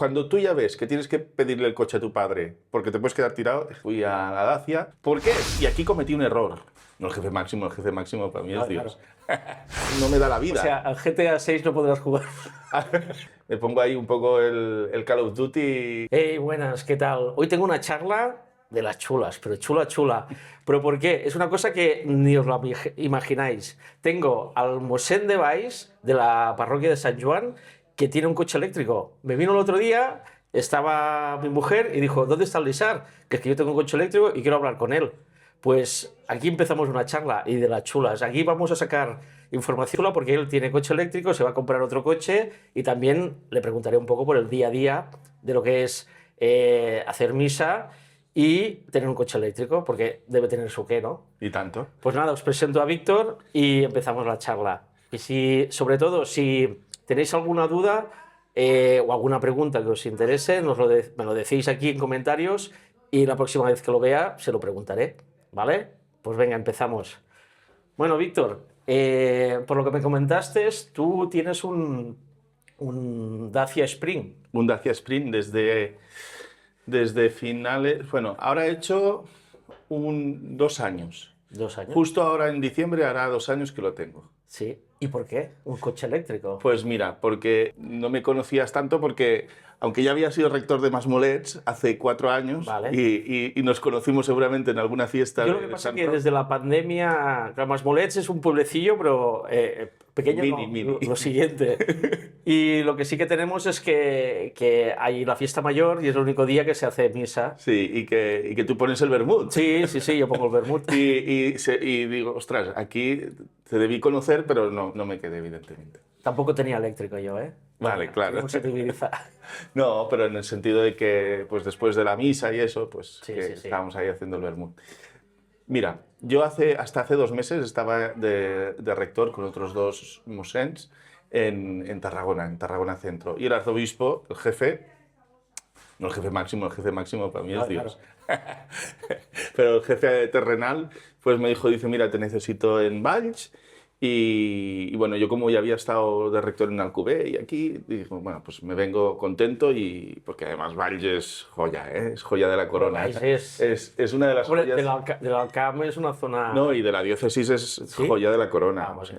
cuando tú ya ves que tienes que pedirle el coche a tu padre porque te puedes quedar tirado, fui a la Dacia. ¿Por qué? Y aquí cometí un error. No, el jefe máximo para mí es Dios. Claro. No me da la vida. O sea, al GTA 6 no podrás jugar. Me pongo ahí un poco el Call of Duty. Hey, buenas, ¿qué tal? Hoy tengo una charla de las chulas, pero chula. ¿Pero por qué? Es una cosa que ni os la imagináis. Tengo al Mossèn de Valls, de la parroquia de San Joan, que tiene un coche eléctrico. Me vino el otro día, estaba mi mujer y dijo, ¿dónde está el Lizar? Que es que yo tengo un coche eléctrico y quiero hablar con él. Pues aquí empezamos una charla y de las chulas. Aquí vamos a sacar información porque él tiene coche eléctrico, se va a comprar otro coche y también le preguntaré un poco por el día a día de lo que es hacer misa y tener un coche eléctrico, porque debe tener su qué, ¿no? ¿Y tanto? Pues nada, os presento a Víctor y empezamos la charla. Y sobre todo, si tenéis alguna duda o alguna pregunta que os interese, me lo decís aquí en comentarios y la próxima vez que lo vea se lo preguntaré, ¿vale? Pues venga, empezamos. Bueno, Víctor, por lo que me comentaste, tú tienes un Dacia Spring. Un Dacia Spring desde finales... Bueno, ahora he hecho 2 años. 2 años. Justo ahora en diciembre hará 2 años que lo tengo. Sí. ¿Y por qué? ¿Un coche eléctrico? Pues mira, porque no me conocías tanto porque, aunque ya había sido rector de Masmolets hace 4 años, vale. y nos conocimos seguramente en alguna fiesta. Yo lo que pasa es que desde la pandemia, Masmolets es un pueblecillo, pero pequeño, mini. Lo siguiente. Y lo que sí que tenemos es que hay la fiesta mayor y es el único día que se hace misa. Sí, y que tú pones el vermut. Sí, yo pongo el vermut. y digo, ostras, aquí te debí conocer, pero no me quedé, evidentemente. Tampoco tenía eléctrico yo, ¿eh? Vale, claro. Se no, pero en el sentido de que pues después de la misa y eso, pues sí. estábamos ahí haciendo el vermut. Mira, yo hasta hace 2 meses estaba de rector con otros 2 mossens en Tarragona Centro. Y el arzobispo, el jefe, no el jefe máximo para mí es Dios. Claro. Pero el jefe terrenal pues me dice, mira, te necesito en Valls. Y bueno, yo como ya había estado de rector en Alcover y aquí, digo, bueno, pues me vengo contento y porque además Valls es joya, ¿eh? Es joya de la corona. Es una de las joyas... Del Alcam es una zona... No, y de la diócesis es ¿Sí? joya de la corona. Ah, bueno.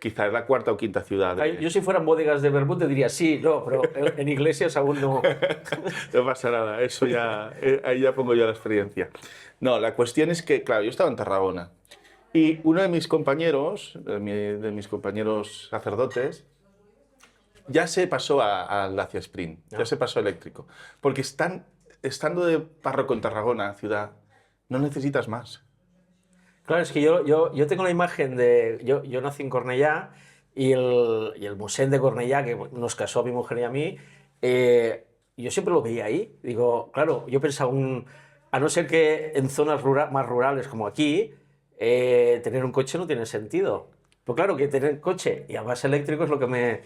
Quizá es la 4ª o 5ª ciudad. Yo si fueran bodegas de vermut te diría sí, no, pero en iglesias aún no. No pasa nada, eso ya, ahí ya pongo yo la experiencia. No, la cuestión es que, claro, yo estaba en Tarragona. Y uno de mis compañeros, sacerdotes, ya se pasó al Dacia Spring, ya se pasó eléctrico. Porque estando de párroco en Tarragona, ciudad, no necesitas más. Claro, es que yo tengo la imagen de... Yo nací en Cornellá y el Mossèn de Cornellá, que nos casó a mi mujer y a mí, yo siempre lo veía ahí. Digo, claro, yo pensaba, a no ser que en zonas más rurales como aquí, tener un coche no tiene sentido. Pero claro, que tener coche y además eléctrico es lo que me...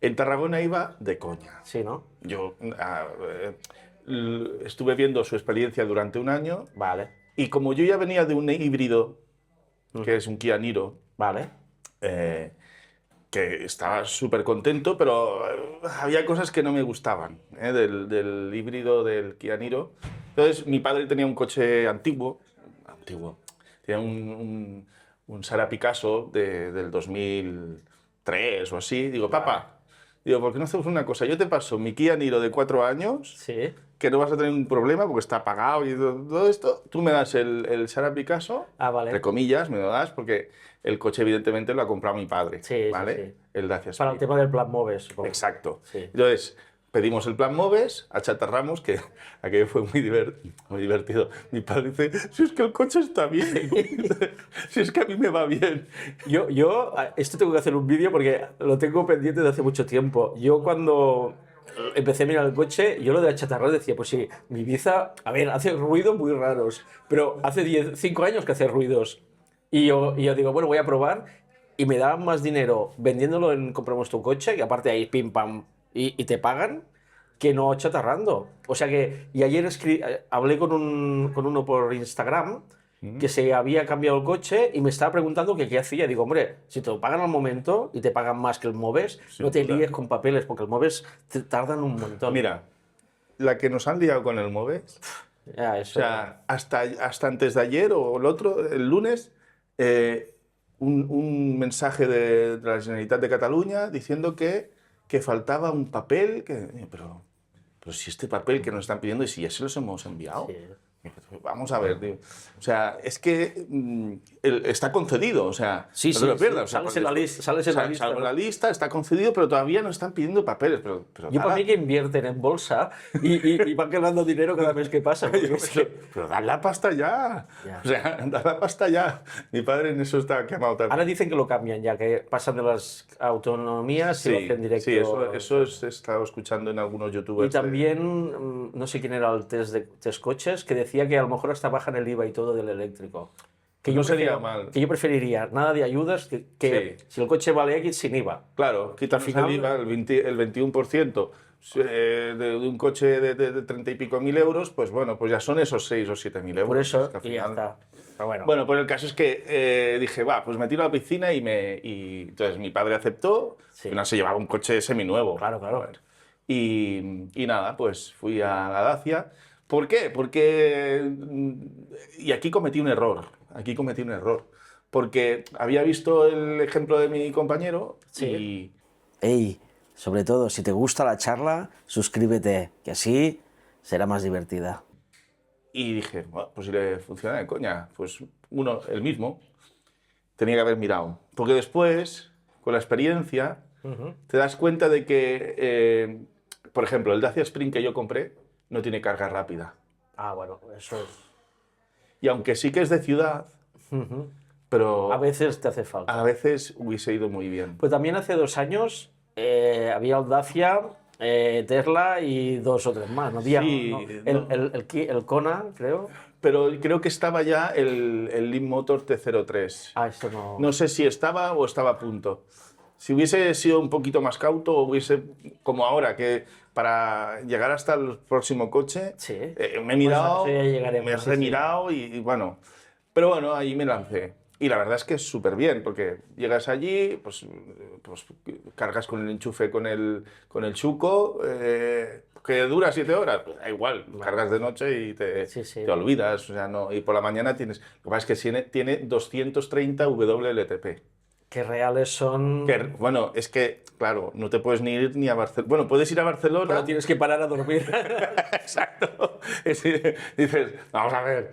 En Tarragona iba de coña. Sí, ¿no? Yo estuve viendo su experiencia durante 1 año. Vale. Y como yo ya venía de un híbrido, que es un Kia Niro, vale. Que estaba súper contento, pero había cosas que no me gustaban del híbrido del Kia Niro. Entonces, mi padre tenía un coche antiguo. Tenía un Sara Picasso del 2003 o así. Digo, papá, ¿por qué no hacemos una cosa? Yo te paso mi Kia Niro de 4 años, sí, que no vas a tener un problema porque está apagado y todo esto. Tú me das el Sara Picasso, vale. entre comillas, me lo das, porque el coche evidentemente lo ha comprado mi padre, ¿vale? Sí. El Dacia Spring. Para el tema del plan Moves, supongo. Exacto. Sí. Entonces, pedimos el plan Moves, achatarramos, que aquello fue muy divertido. Mi padre dice, si es que el coche está bien, si es que a mí me va bien. Esto tengo que hacer un vídeo porque lo tengo pendiente de hace mucho tiempo. Yo cuando empecé a mirar el coche, yo lo de achatarrar decía, pues sí, mi Ibiza, a ver, hace ruidos muy raros, pero hace 5 años que hace ruidos. Y yo digo, bueno, voy a probar, y me daban más dinero vendiéndolo en compramos tu coche, que aparte ahí pim pam, y te pagan, que no chatarrando. O sea que, y ayer hablé con uno por Instagram, que se había cambiado el coche y me estaba preguntando que qué hacía. Digo, hombre, si te lo pagan al momento y te pagan más que el Moves, no te líes con papeles, porque el Moves te tardan un montón. Mira, la que nos han liado con el Moves, Ya, o eso, sea, hasta antes de ayer o el lunes, un mensaje de la Generalitat de Cataluña diciendo que faltaba un papel, pero si este papel que nos están pidiendo y si ya se los hemos enviado. sí. Vamos a ver, tío. O sea, es que está concedido, o sea, Sí, no sí, te lo sí. pierdas. O sea, Sales en la lista, sales en la lista, salgo en ¿no? la lista, está concedido, pero todavía nos están pidiendo papeles. Pero Yo para mí que invierten en bolsa y van ganando dinero cada vez que pasa. Porque es que... pero dad la pasta ya. Ya. O sea, dad la pasta ya. Mi padre en eso está quemado también. Ahora dicen que lo cambian ya, que pasan de las autonomías y lo hacen directo. Sí, eso he estado escuchando en algunos youtubers. Y también, no sé quién era el test coches, que decía que a lo mejor hasta bajan el IVA y todo del eléctrico. Que No sería mal. Que yo preferiría nada de ayudas, que Sí. si el coche vale X sin IVA. Claro, quitarnos Al final- el IVA, el 21% de un coche de 30 y pico mil euros, pues bueno, pues ya son esos 6 o 7 mil euros. Por eso, Es que al y ya final- está. Pero bueno, Bueno, pues el caso es que dije, va, pues me tiro a la piscina y entonces mi padre aceptó, Sí. al final se llevaba un coche seminuevo. Claro, claro. Y nada, pues fui a la Dacia. ¿Por qué? Porque... Y aquí cometí un error, porque había visto el ejemplo de mi compañero Sí. Ey, sobre todo, si te gusta la charla, suscríbete, que así será más divertida. y dije, bueno, pues si le funciona de coña, pues el mismo, tenía que haber mirado. Porque después, con la experiencia, te das cuenta de que, por ejemplo, el Dacia Spring que yo compré no tiene carga rápida. bueno, eso es. Y aunque sí que es de ciudad, pero A veces te hace falta. a veces hubiese ido muy bien. Pues también hace 2 años había el Dacia, Tesla y 2 o 3 más. No había, Sí, ¿no? no. El Kona, creo. Pero creo que estaba ya el Leap Motor T03. Esto no. No sé si estaba o estaba a punto. Si hubiese sido un poquito más cauto, hubiese, como ahora, que para llegar hasta el próximo coche, Sí. me he mirado, Pues a eso ya llegaremos, me he sí, sí. remirado y bueno. Pero bueno, ahí me lancé. Y la verdad es que es súper bien, porque llegas allí, pues cargas con el enchufe con el chuco, que dura 7 horas, pues da igual, cargas de noche y Sí, sí. te olvidas. O sea, no, y por la mañana tienes. Lo que pasa es que tiene 230 WLTP. Que reales son. Que, bueno, es que, claro, no te puedes ni ir ni a Barcelona. Bueno, puedes ir a Barcelona. Pero tienes que parar a dormir. Exacto. Dices, vamos a ver.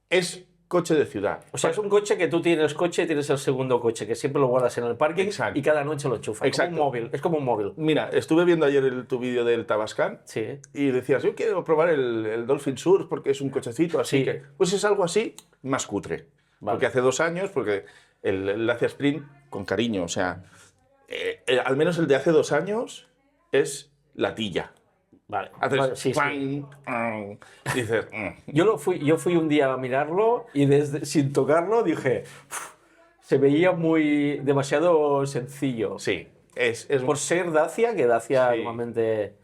Es coche de ciudad. O sea, es un coche que tú tienes coche y tienes el segundo coche, que siempre lo guardas en el parking Exacto. y cada noche lo enchufas. Exacto. Como un móvil. Es como un móvil. Mira, estuve viendo ayer tu vídeo del Tabascan Sí. y decías, yo quiero probar el Dolphin Surf porque es un cochecito así. Sí. Que, pues es algo así, más cutre. Vale. Porque hace 2 años, porque el Dacia Sprint, con cariño, o sea, al menos el de hace 2 años es la tilla. Vale. Haces Vale, sí, sí. ¡pam! Dices, Yo fui un día a mirarlo y sin tocarlo dije, "Uf, se veía demasiado sencillo. sí, Por ser Dacia, que Dacia Sí. normalmente...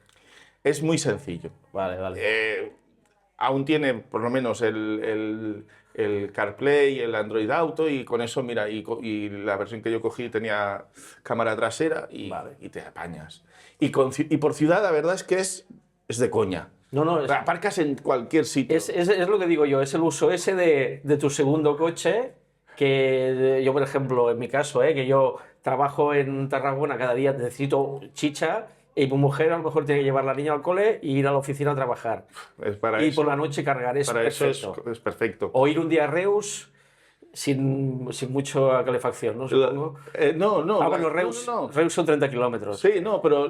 es muy sencillo. Vale, vale. Aún tiene por lo menos el CarPlay y el Android Auto y con eso, mira, y la versión que yo cogí tenía cámara trasera Vale. y te apañas. Y por ciudad la verdad es que es de coña. No, no, Aparcas en cualquier sitio. es lo que digo yo, es el uso ese de tu segundo coche, que yo, por ejemplo, en mi caso, que yo trabajo en Tarragona, cada día necesito chicha, y mi mujer a lo mejor tiene que llevar a la niña al cole e ir a la oficina a trabajar. Es para Y eso. por la noche cargar, es Para eso perfecto. es perfecto. O ir un día a Reus sin mucha calefacción, ¿no? Supongo. No. Bueno, Reus, no. Reus son 30 kilómetros. Sí, no, pero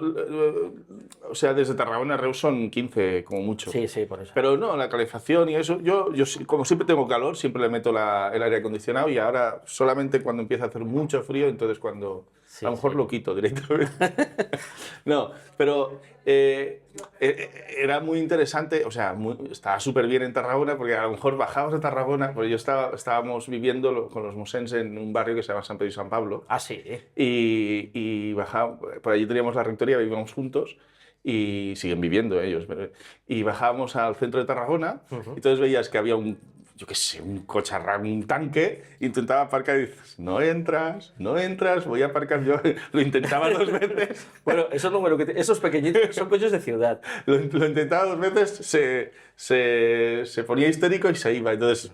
o sea, desde Tarragona a Reus son 15 como mucho. Sí, sí, por eso. Pero no, la calefacción y eso, yo como siempre tengo calor, siempre le meto el aire acondicionado y ahora solamente cuando empieza a hacer mucho frío, entonces cuando Sí, a lo mejor sí. lo quito directamente. No, pero era muy interesante, o sea, estaba súper bien en Tarragona porque a lo mejor bajábamos a Tarragona, porque estábamos viviendo con los mosens en un barrio que se llama San Pedro y San Pablo. Ah, sí. Y bajábamos, por allí teníamos la rectoría, vivíamos juntos y siguen viviendo ellos. Y bajábamos al centro de Tarragona y entonces veías que había yo qué sé, un cocharrán, un tanque, intentaba aparcar y dices, no entras, voy a aparcar yo. Lo intentaba 2 veces. Bueno, eso es lo bueno, esos pequeñitos son coches de ciudad. Lo intentaba 2 veces, se ponía histérico y se iba. Entonces,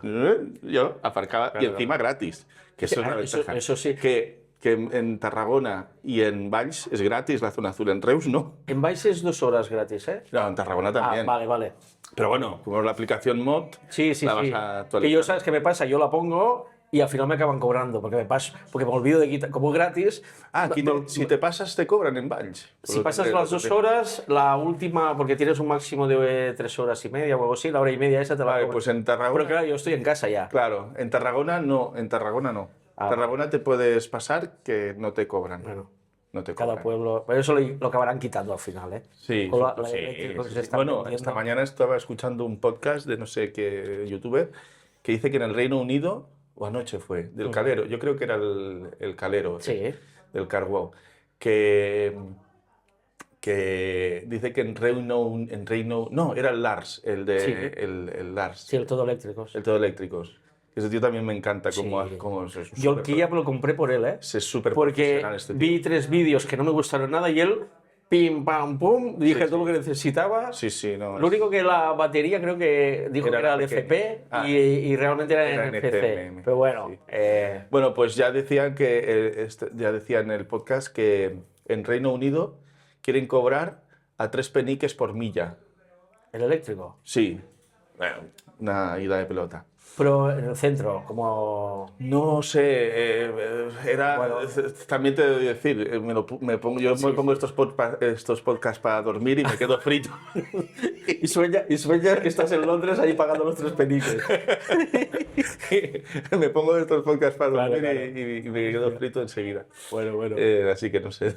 yo aparcaba y encima gratis, que eso es una ventaja. Eso sí. Que en Tarragona y en Valls es gratis la zona azul, en Reus no. En Valls es 2 horas gratis, ¿eh? No, en Tarragona también. Vale. Pero bueno, como la aplicación Mod, Sí. la vas a actualizar. Que yo, ¿sabes qué me pasa? Yo la pongo y al final me acaban cobrando, porque me olvido de quitar, como gratis. Aquí si te pasas te cobran en Valls. Si pasas las 2 horas, la última, porque tienes un máximo de 3 horas y media o algo así, la hora y media esa te la Vale, cobran. pues en Tarragona... Pero claro, yo estoy en casa ya. Claro, en Tarragona no. En Tarragona te puedes pasar que no te cobran. Bueno, No te cada cobran. pueblo. Pero eso lo acabarán quitando al final, ¿eh? Sí, Con la sí, eléctrico que sí. se están Bueno, vendiendo. esta mañana estaba escuchando un podcast de no sé qué youtuber que dice que en el Reino Unido, o anoche fue, del Calero, yo creo que era el Calero, Sí. del Carwow, que dice que en Reino... No, era el Lars, el Sí. Lars, Sí, el todo eléctricos. el todo eléctricos. Ese tío también me encanta cómo Sí. Yo el Kia me lo compré por él, ¿eh? Es súper Porque profesional este tío. vi 3 vídeos que no me gustaron nada y él, pim, pam, pum, dije todo lo que necesitaba. Sí, no. Lo único que la batería creo que dijo Era que era el la FP pequeña. Ah. y realmente era Era NFC. NCMM, Pero bueno, sí. Bueno, pues ya decían ya decía en el podcast que en Reino Unido quieren cobrar a 3 peniques por milla. el eléctrico. Sí, bueno, una ida de pelota. Pero en el centro, como... No sé, también te debo decir, me pongo estos podcasts para dormir y me quedo frito. Y sueñas que estás en Londres ahí pagando los 3 peniques. Me pongo estos podcasts para dormir Claro. y me quedo frito enseguida. Bueno. Así que no sé,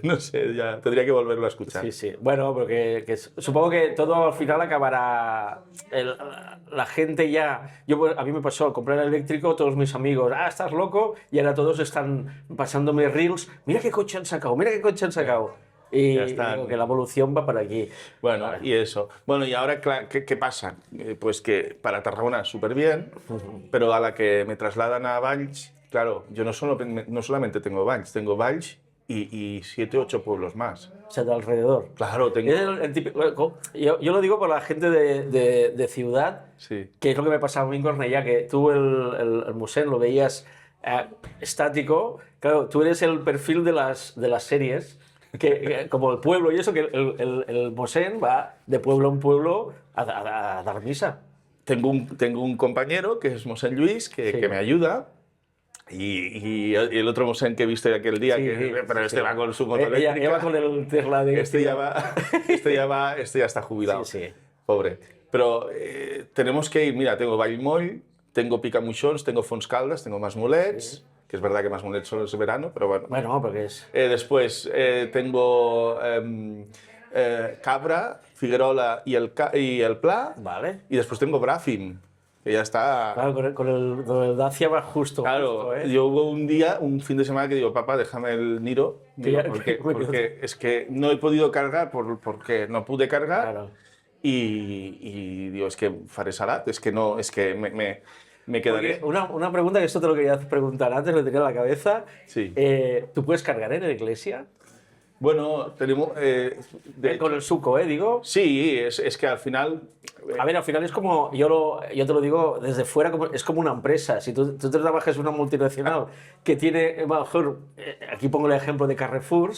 ya tendría que volverlo a escuchar. Sí. Bueno, pero que supongo que todo al final acabará... la gente ya... A mí me pasó al comprar el eléctrico, todos mis amigos, estás loco, y ahora todos están pasándome reels, mira qué coche han sacado. Y Ya están. digo que la evolución va para aquí. Bueno, y eso. Bueno, y ahora, ¿qué pasa? Pues que para Tarragona súper bien, pero a la que me trasladan a Valls, claro, yo no solamente tengo Valls y 7 u 8 pueblos más. O sea, de alrededor. Claro, tengo... Es el típico, yo lo digo por la gente de ciudad, Sí. que es lo que me pasaba a mí en Cornellà, que tú el museo lo veías estático. Claro, tú eres el perfil de las series, que como el pueblo y eso, que el museo va de pueblo en pueblo a dar misa. Tengo un compañero que es Mosén Luis, que me ayuda. Y el otro Mosén que he visto aquel día, pero este va con su moto eléctrica. Ella va con el Tesla de... Este ya está jubilado. Sí. Pobre. Pero tenemos que ir, mira, tengo Vallmoll, tengo Picamuixons, tengo Fontscaldas, tengo Masmolets, que es verdad que Masmolets solo es verano, pero bueno. Bueno, porque es... Después tengo Cabra, Figuerola y el Pla. Vale. Y después tengo Bràfim, que ya está... Claro, con el Dacia va justo. Claro, justo, ¿eh? yo hubo un fin de semana que digo, papá, déjame el Niro, porque es que no he podido cargar porque no pude cargar. Claro. Y digo, es que faré salat, es que me quedaré. Porque una pregunta que esto te lo quería preguntar antes, lo tenía en la cabeza. Sí. ¿Tú puedes cargar en la iglesia? Bueno, tenemos... Con el suco, digo. Sí, es que al final... A ver, al final es como, yo te lo digo desde fuera, es como una empresa. Si tú trabajas en una multinacional que tiene, mejor, aquí pongo el ejemplo de Carrefour,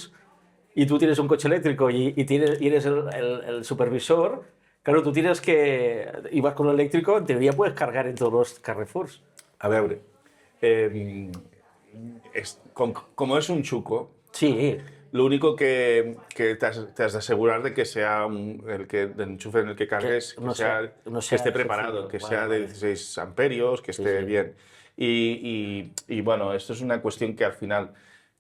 y tú tienes un coche eléctrico y eres el supervisor, claro, tú tienes que, y vas con el eléctrico, en teoría puedes cargar en todos los Carrefours. A ver, como es un chuco, Sí. lo único que te has de asegurar de que sea el enchufe en el que cargues, que esté preparado, que sea de 16 amperios, que esté bien. Y bueno, esto es una cuestión que al final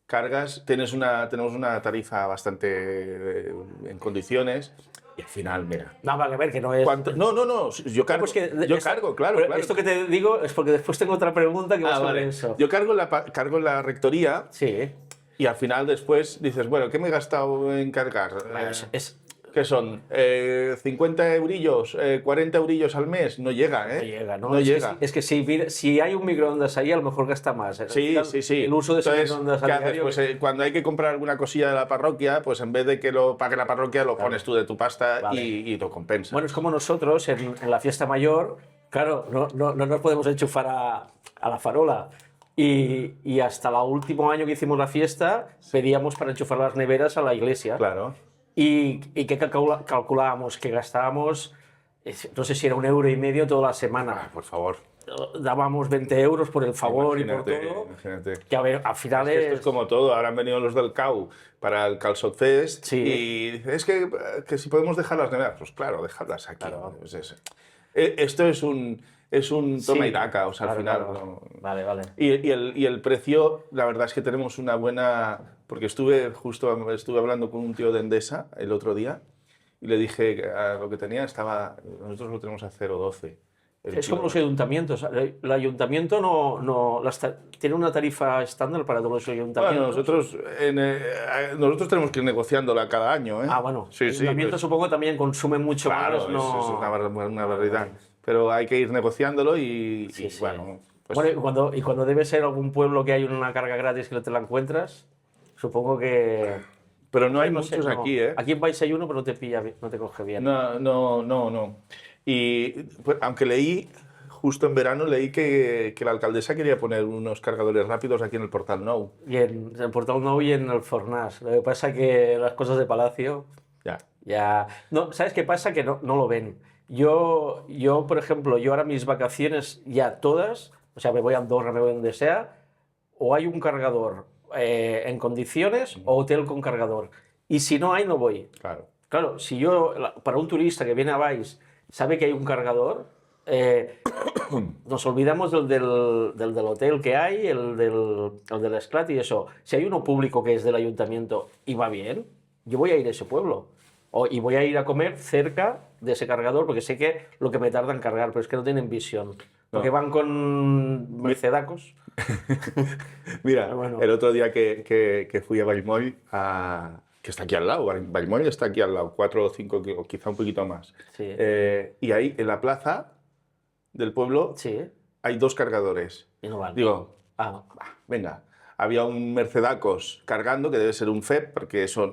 cargas, tenemos una tarifa bastante en condiciones y al final, mira... No, para que ver que no es... No, yo cargo, claro. Esto que te digo es porque después tengo otra pregunta que va sobre eso. Yo cargo la rectoría. Sí. Y al final después dices, bueno, ¿qué me he gastado en cargar? ¿Qué son? ¿50 eurillos? ¿40 eurillos al mes? No llega, ¿eh? No llega, ¿no? No es llega. Que, es que si hay un microondas ahí, a lo mejor gasta más. Al Sí, final, sí, sí. El uso de ese Entonces, microondas ¿qué a haces? diario... Pues cuando hay que comprar alguna cosilla de la parroquia, pues en vez de que lo pague la parroquia, lo pones tú de tu pasta Vale. y lo compensa. Bueno, es como nosotros en la fiesta mayor, claro, no nos podemos enchufar a la farola. Y hasta el último año que hicimos la fiesta, pedíamos para enchufar las neveras a la iglesia. Claro. ¿Y qué calculábamos? Que gastábamos, no sé si era 1,5 € toda la semana. Por favor. Dábamos 20 euros por el favor y por Imagínate, todo. imagínate. Que a ver, al final Es que esto es como todo. Ahora han venido los del CAU para el Calçot Fest Sí. y dice, es que si podemos dejar las neveras. Pues claro, dejadlas aquí. Claro. Esto es un toma Sí, y daca, o sea, al claro, final. claro. No. Vale, vale. Y el precio, la verdad es que tenemos una buena... Porque estuve hablando con un tío de Endesa el otro día y le dije que lo que tenía nosotros lo tenemos a 0,12. Es como los ayuntamientos. El ayuntamiento tiene una tarifa estándar para todos los ayuntamientos. Bueno, nosotros tenemos que ir negociándola cada año, ¿eh? Ah, bueno. Sí, El sí. ayuntamiento Pues, supongo también consume mucho claro, más. No... eso es una barbaridad. Pero hay que ir negociándolo y Sí, sí. bueno... Pues, Bueno, y cuando debe ser algún pueblo que hay una carga gratis que no te la encuentras, supongo que... pero no hay no sé, muchos no. aquí, ¿eh? Aquí en País hay uno, pero no te pilla, no te coge bien. No. Y pues, aunque justo en verano leí que la alcaldesa quería poner unos cargadores rápidos aquí en el Portal Nou. Y en el Portal Nou y en el Fornàs. Lo que pasa es que las cosas de Palacio ya... No, ¿sabes qué pasa? Que no lo ven. Yo, por ejemplo, ahora mis vacaciones ya todas, o sea, me voy a Andorra, me voy donde sea, o hay un cargador en condiciones o hotel con cargador. Y si no hay, no voy. Claro. Claro, si para un turista que viene a Valls, sabe que hay un cargador, nos olvidamos del hotel que hay, el del Esclat y eso. Si hay uno público que es del ayuntamiento y va bien, yo voy a ir a ese pueblo. Y voy a ir a comer cerca de ese cargador porque sé que lo que me tarda en cargar, pero es que no tienen visión. Porque van con mercedacos. Mira, Bueno. el otro día que fui a Vallmoll, que está aquí al lado, Vallmoll está aquí al lado, 4 o 5, o quizá un poquito más. Sí. Y ahí, en la plaza del pueblo, Sí, hay 2 cargadores. y no van. Digo, Ah, venga, había un Mercedacos cargando, que debe ser un FEP, porque eso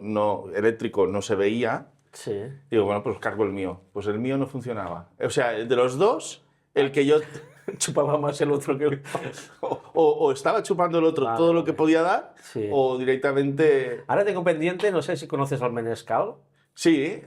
eléctrico no se veía. sí. Digo, bueno, pues cargo el mío. Pues el mío no funcionaba. O sea, de los dos, el que yo... Chupaba más el otro que el... o estaba chupando el otro Vale, todo lo que podía dar, Sí. o directamente... Ahora tengo pendiente, no sé si conoces al Menescal. Sí,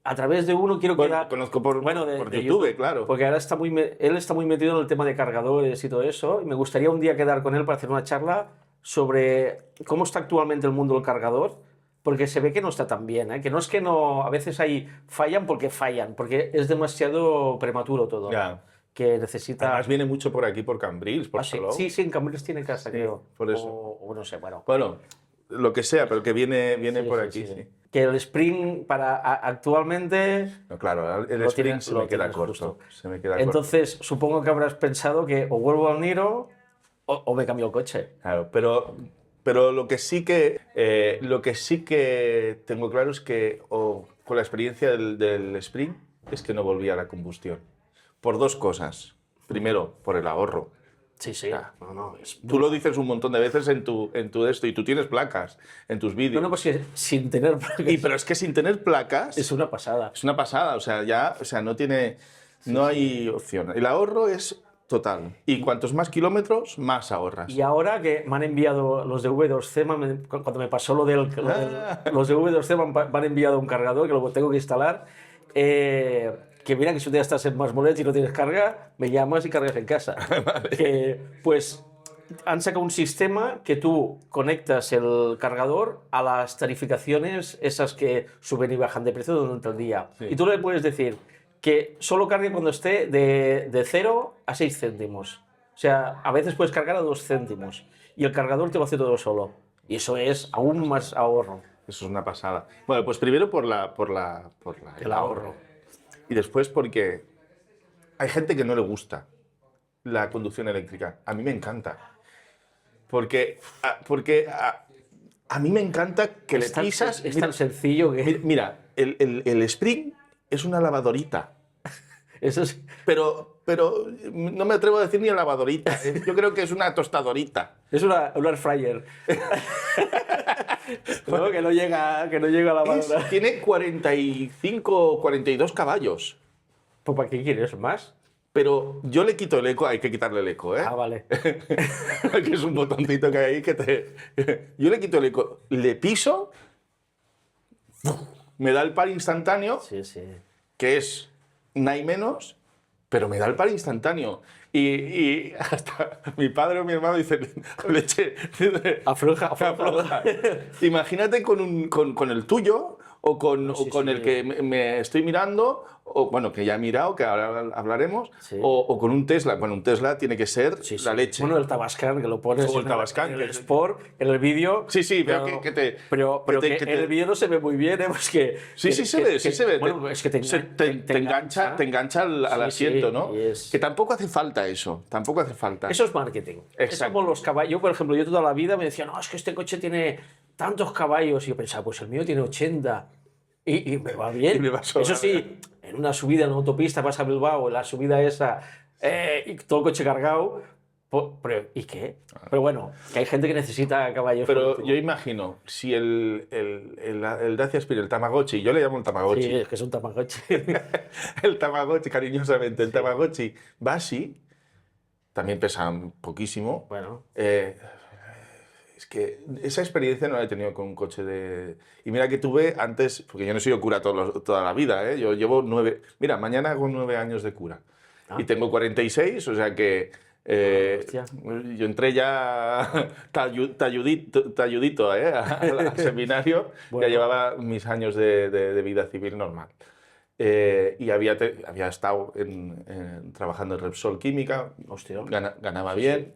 A través de uno quiero bueno, quedar... conozco por de YouTube, claro. Porque ahora él está muy metido en el tema de cargadores y todo eso. Y me gustaría un día quedar con él para hacer una charla sobre cómo está actualmente el mundo del cargador. Porque se ve que no está tan bien, ¿eh? Que no es que no... A veces fallan, porque es demasiado prematuro todo. Ya. Que necesita... Además viene mucho por aquí, por Cambrils, por Ah, sí, Salou. sí, en Cambrils tiene casa, creo. por eso. O no sé, bueno. Bueno, lo que sea, pero que viene Sí, por sí, aquí, sí. sí. Que el Spring actualmente... No, claro, el Lo Spring tienes- se lo me queda tienes corto. justo. Se me queda corto. Entonces, supongo que habrás pensado que o vuelvo al Niro o me cambio el coche. Claro, pero lo que sí que tengo claro es que, con la experiencia del Spring, es que no volví a la combustión. Por 2 cosas. Primero, por el ahorro. Sí, sí. No, Tú lo dices un montón de veces en tu esto, y tú tienes placas en tus vídeos. No, pues que sin tener placas Pero es que sin tener placas es una pasada. es una pasada. O sea, no hay opción. El ahorro es total. Y cuantos más kilómetros, más ahorras. Y ahora que me han enviado los de V2C, cuando me pasó los de V2C me han enviado un cargador que lo tengo que instalar. Que mira que si un día estás en Masmolet y no tienes carga, me llamas y cargas en casa. Que, pues han sacado un sistema que tú conectas el cargador a las tarificaciones esas que suben y bajan de precio durante el día. Sí. Y tú le puedes decir que solo cargue cuando esté de 0 a 6 céntimos. O sea, a veces puedes cargar a 2 céntimos y el cargador te lo hace todo solo. Y eso es aún más ahorro. Eso es una pasada. Bueno, pues primero por El ahorro. Y después porque hay gente que no le gusta la conducción eléctrica. A mí me encanta. Porque a mí me encanta que le pisas... Es tan sencillo que... Mira, el Spring es una lavadorita. Eso sí. Pero no me atrevo a decir ni lavadorita. Yo creo que es una tostadorita. Es un air fryer. No, que no llega a la lavadora. Tiene 45 o 42 caballos. ¿Pues para qué quieres más? Pero yo le quito el eco, hay que quitarle el eco, ¿eh? Ah, vale. Que es un botoncito que hay ahí que te... Yo le quito el eco, le piso, me da el par instantáneo, Sí, sí. que es nada y menos, pero me da el par instantáneo. Y hasta mi padre o mi hermano dicen, leche, Afloja. afloja. Imagínate con el tuyo o con sí. el que me estoy mirando, o bueno, que ya he mirado, que ahora hablaremos, Sí. o con un Tesla. Bueno, un Tesla tiene que ser Sí, sí. la leche. Bueno, el Tabascan, que lo pones O el Tabascan, en el que- Sport, en el vídeo. Sí, sí, veo que te... Pero que que te- en el vídeo no se ve muy bien, ¿eh? Pues que, Sí, sí se ve, sí se ve. Bueno, es que te te engancha al Sí, asiento, sí, ¿no? y es- Que tampoco hace falta eso, tampoco hace falta. Eso es marketing. Es Exacto. como los caballos. Yo, por ejemplo, yo toda la vida me decía, no, es que este coche tiene tantos caballos. Y yo pensaba, pues el mío tiene 80. Y me va bien. Y me va sobrar. Eso sí, en una subida en la autopista vas a Bilbao, en la subida esa, y todo el coche cargado. Pero, ¿y qué? Pero bueno, que hay gente que necesita caballos. Pero como tú. yo imagino, si el Dacia Spring, el Tamagotchi, yo le llamo el Tamagotchi, Sí, es que es un Tamagotchi. el Tamagotchi, cariñosamente, el Tamagotchi va así, también pesa poquísimo. Bueno, Es que esa experiencia no la he tenido con un coche de... Y mira que tuve antes, porque yo no he sido cura toda la vida, ¿eh? Yo llevo 9... Mira, mañana hago 9 años de cura. Ah. Y tengo 46, o sea que... hostia. yo entré ya talludito al seminario, Bueno. ya llevaba mis años de vida civil normal. Y había estado trabajando en Repsol Química, Hostia. ganaba bien.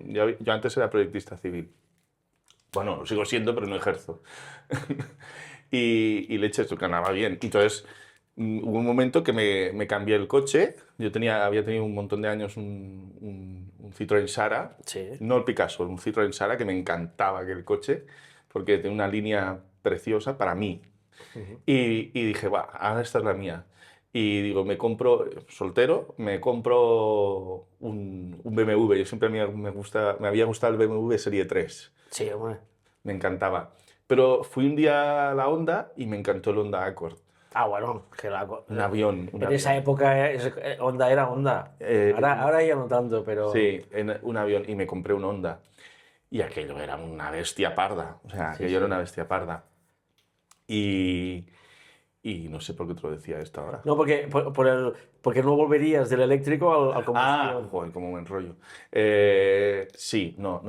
Yo antes era proyectista civil. Bueno, lo sigo siendo, pero no ejerzo. y leche, esto ganaba bien. Y entonces hubo un momento que me cambié el coche. Yo había tenido un montón de años un Citroën Sara. Sí. No el Picasso, un Citroën Sara que me encantaba aquel coche porque tenía una línea preciosa para mí. Y dije, va, ahora esta es la mía. Y digo, soltero, me compro un BMW. Yo siempre me había gustado el BMW Serie 3. Sí, hombre. Me encantaba. Pero fui un día a la Honda y me encantó el Honda Accord. Ah, bueno, que Un avión. en esa época Honda era Honda. Ahora ya no tanto, pero... Sí, un avión. Y me compré un Honda. Y aquello era una bestia parda. O sea, aquello era una bestia parda. Y no sé por qué te lo decía esto ahora. No, porque no volverías del eléctrico al combustión. Joder, cómo me enrollo. Sí, no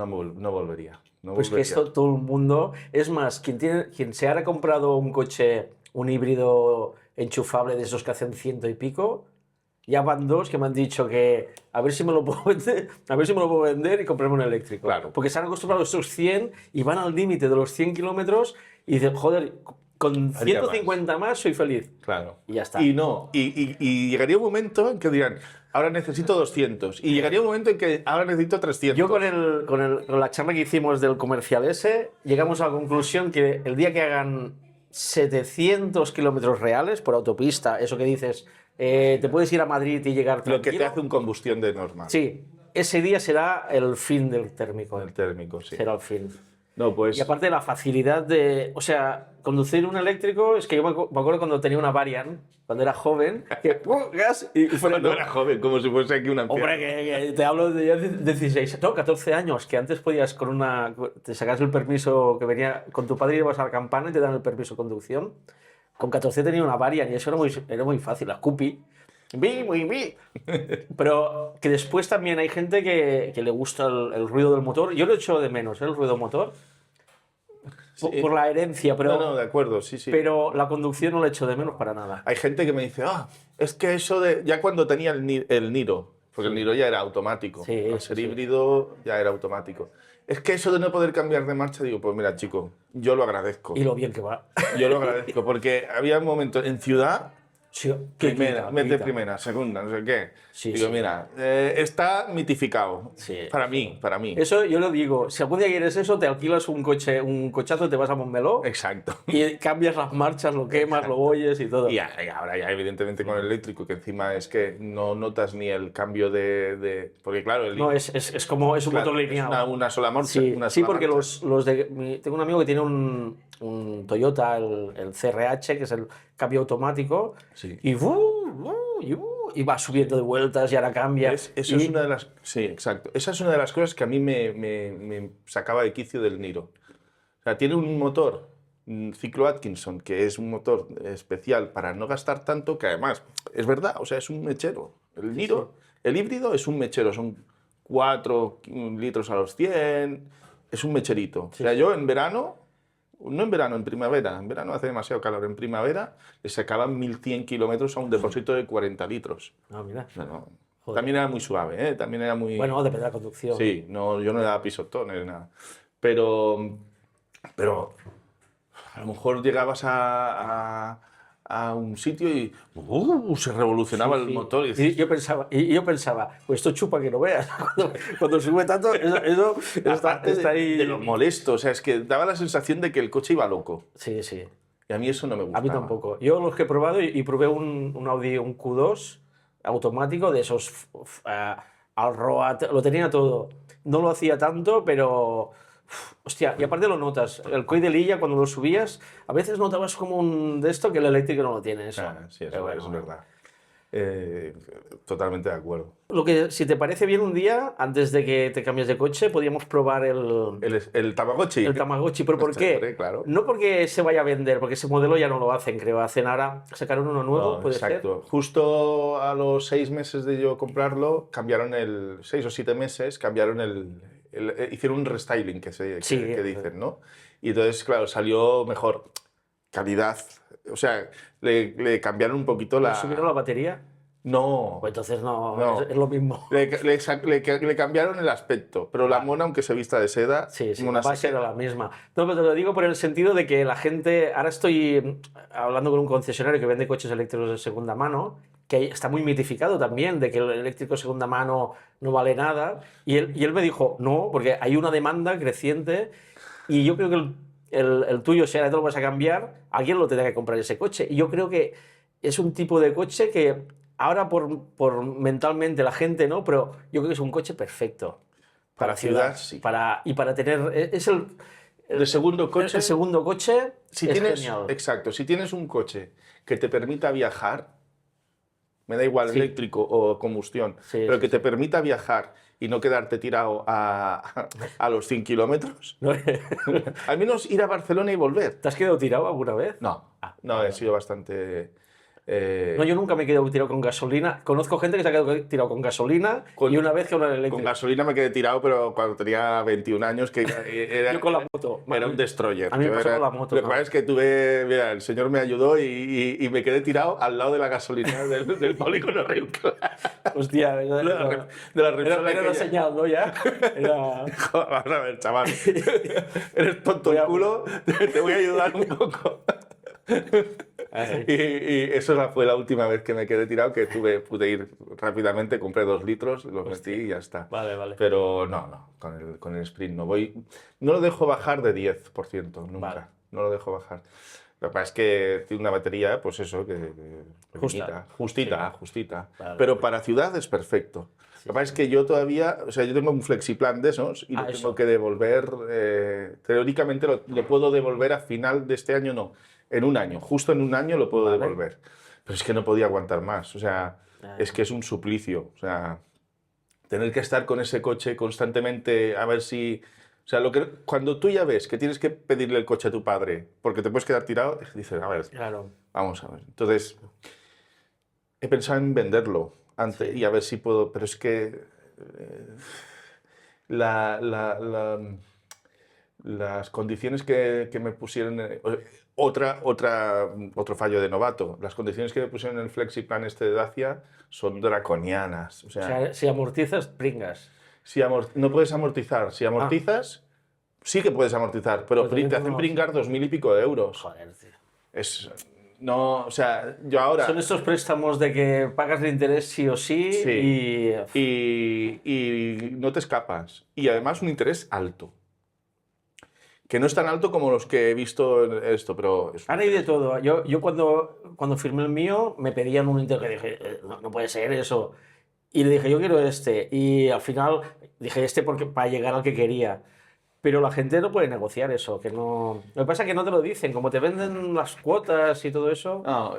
volvería. No Pues que volvería. esto todo el mundo... Es más, quien se haya comprado un coche, un híbrido enchufable de esos que hacen 100 y pico, ya van dos que me han dicho que a ver si me lo puedo vender y comprarme un eléctrico. Claro. Porque se han acostumbrado a esos 100 y van al límite de los 100 kilómetros y dicen, joder, con Haría 150 más soy feliz. Claro. Y ya está. Y no. Y llegaría un momento en que dirán, ahora necesito 200. Y llegaría un momento en que ahora necesito 300. Yo con la charla que hicimos del comercial ese, llegamos a la conclusión que el día que hagan 700 kilómetros reales por autopista, eso que dices, te puedes ir a Madrid y llegar tranquilo. Lo que te hace un combustión de normal. Sí, ese día será el fin del térmico. El térmico, sí. Será el fin. No, pues... Y aparte la facilidad de... O sea, conducir un eléctrico, es que yo me acuerdo cuando tenía una Variant, cuando era joven, que gas y frenó. Cuando era joven, como si fuese aquí una Hombre, que te hablo de ya 16, no, 14 años, que antes podías te sacas el permiso que venía con tu padre y ibas a la campana y te dan el permiso de conducción. Con 14 tenía una Variant y eso era muy fácil, la Scoopy. Pero que después también hay gente que le gusta el ruido del motor. Yo lo echo de menos, el ruido motor. Por la herencia, pero, No, de acuerdo, sí. pero la conducción no la echo de menos para nada. Hay gente que me dice, es que eso de... Ya cuando tenía el Niro, porque el Niro ya era automático. Sí, Al ser híbrido ya era automático. Es que eso de no poder cambiar de marcha, digo, pues mira, chico, yo lo agradezco. Y lo bien que va. Yo lo agradezco, porque había un momento en ciudad Sí, ¿qué Primera, quita? mete primera, segunda, no sé qué. Sí, Digo, sí. mira, está mitificado. Sí, Para mí, para mí. Eso yo lo digo, si algún día quieres eso, te alquilas un coche, un cochazo, te vas a Montmeló Exacto. y cambias las marchas, lo quemas, lo oyes y todo. Y ahora ya evidentemente con el eléctrico, que encima es que no notas ni el cambio porque claro, No, es como, es un claro, motor es lineal. una sola marcha. Sí, una sí, sola porque marcha. tengo un amigo que tiene un Toyota, el CRH, que es el cambio automático, Sí. y, y va subiendo de vueltas y ahora cambia. Eso y, es una de las... Sí, exacto. Esa es una de las cosas que a mí me sacaba de quicio del Niro. O sea, tiene un motor, un ciclo Atkinson, que es un motor especial para no gastar tanto, que además, es verdad, o sea, es un mechero. El Niro, el híbrido es un mechero, son 4 litros a los 100, es un mecherito. O sea, yo en verano, no en verano, en verano hace demasiado calor, en primavera le sacaban 1100 kilómetros a un depósito de 40 litros. Ah, mira. O sea, no, Joder. también era muy suave, ¿eh? También era muy... Bueno, depende de la conducción. Sí, no, yo no le daba pisotones, nada. Pero a lo mejor llegabas a un sitio y se revolucionaba Sí, el sí. motor. Y yo pensaba, pues esto chupa que no veas. Cuando sube tanto, eso Aparte está ahí. de lo molesto, o sea, es que daba la sensación de que el coche iba loco. Sí, sí. Y a mí eso no me A gustaba. mí tampoco. Yo los que he probado y probé un Audi, un Q2 automático de esos al Road, lo tenía todo. No lo hacía tanto, pero hostia, y aparte lo notas. El Coi de Lilla cuando lo subías, a veces notabas como un de esto que el eléctrico no lo tiene eso. Ah, sí, Pero eso bueno. es verdad. Totalmente de acuerdo. Lo que, si te parece bien un día, antes de que te cambies de coche, podríamos probar El Tamagotchi. el Tamagotchi. ¿Pero por qué? Hombre, claro. No porque se vaya a vender, porque ese modelo ya no lo hacen, creo. Hacen ahora, sacaron uno nuevo, No, puede exacto. Justo a los 6 meses de yo comprarlo, cambiaron 6 o 7 meses, cambiaron hicieron un restyling Sí. que dicen, ¿no? Y entonces, claro, salió mejor calidad. O sea, le cambiaron un poquito ser. la... ¿Subieron la batería? No. Pues entonces no, No. es lo mismo. Le cambiaron el aspecto, pero la mona, aunque se vista de seda, Sí, sí, mona la base se era queda. la misma. No, pero te lo digo por el sentido de que la gente. Ahora estoy hablando con un concesionario que vende coches eléctricos de segunda mano, que está muy mitificado también, de que el eléctrico de segunda mano no vale nada. Y él me dijo, no, porque hay una demanda creciente y yo creo que el tuyo, si ahora te lo vas a cambiar, alguien lo tendrá que comprar ese coche. Y yo creo que es un tipo de coche que ahora por mentalmente la gente no, pero yo creo que es un coche perfecto. Para ciudad, sí. Y para tener. Es De segundo coche, el segundo coche si es tienes, genial. exacto, si tienes un coche que te permita viajar, me da igual Sí. eléctrico o combustión, Sí, pero sí, que te sí. permita viajar y no quedarte tirado a los 100 kilómetros, ¿No? al menos ir a Barcelona y volver. ¿Te has quedado tirado alguna vez? No, Ah, no, vale. he sido bastante... No, yo nunca me he quedado tirado con gasolina. Conozco gente que se ha quedado tirado con gasolina y una vez con el Con eléctrico. gasolina me quedé tirado, pero cuando tenía 21 años, que era, Yo con la moto. era un destroyer. A mí me Yo pasó era- con la moto, Lo que ¿no? pasa es que mira, el señor me ayudó y me quedé tirado al lado de la gasolina del polígono Riucla. Hostia, De la Repsol era una aquella. señal, ¿no? Ya. Era... Joder, vamos a ver, chaval. Eres tonto el culo, te voy a ayudar un poco. Ay. Y eso fue la última vez que me quedé tirado, que pude ir rápidamente, compré 2 litros, los metí y ya está. Vale, vale. Pero no, con el Sprint no voy. No lo dejo bajar de 10%, nunca. Vale. No lo dejo bajar. Lo que pasa es que tiene una batería, pues eso, Justa. justita. Vale. Pero para ciudad es perfecto. Lo que pasa es que yo todavía, o sea, yo tengo un flexiplan de esos y lo eso. tengo que devolver, teóricamente lo puedo devolver a final de este año, no, en un año, justo en un año lo puedo Vale. devolver. Pero es que no podía aguantar más, o sea, Ah. es que es un suplicio, o sea, tener que estar con ese coche constantemente a ver si... O sea, cuando tú ya ves que tienes que pedirle el coche a tu padre porque te puedes quedar tirado, dices, a ver, Claro. vamos a ver. Entonces, he pensado en venderlo antes y a ver si puedo, pero es que las condiciones que me pusieron, otro fallo de novato, las condiciones que me pusieron en el FlexiPlan este de Dacia son draconianas. O O sea, sea, si amortizas, pringas. no puedes amortizar. Si amortizas, sí que puedes amortizar, pero Pues también te hacen tengo- pringar 2000 y pico de euros. Joder, tío. Es, No, o sea, yo ahora... Son estos préstamos de que pagas el interés sí o sí, Sí. y... Y no te escapas. Y además un interés alto. Que no es tan alto como los que he visto en esto, pero... Es un Ahora hay de interés. todo. Yo cuando firmé el mío me pedían un interés que dije, no, no puede ser eso. Y le dije, yo quiero este. Y al final dije este porque para llegar al que quería. Pero la gente no puede negociar eso, que no... Lo que pasa es que no te lo dicen, como te venden las cuotas y todo eso. No,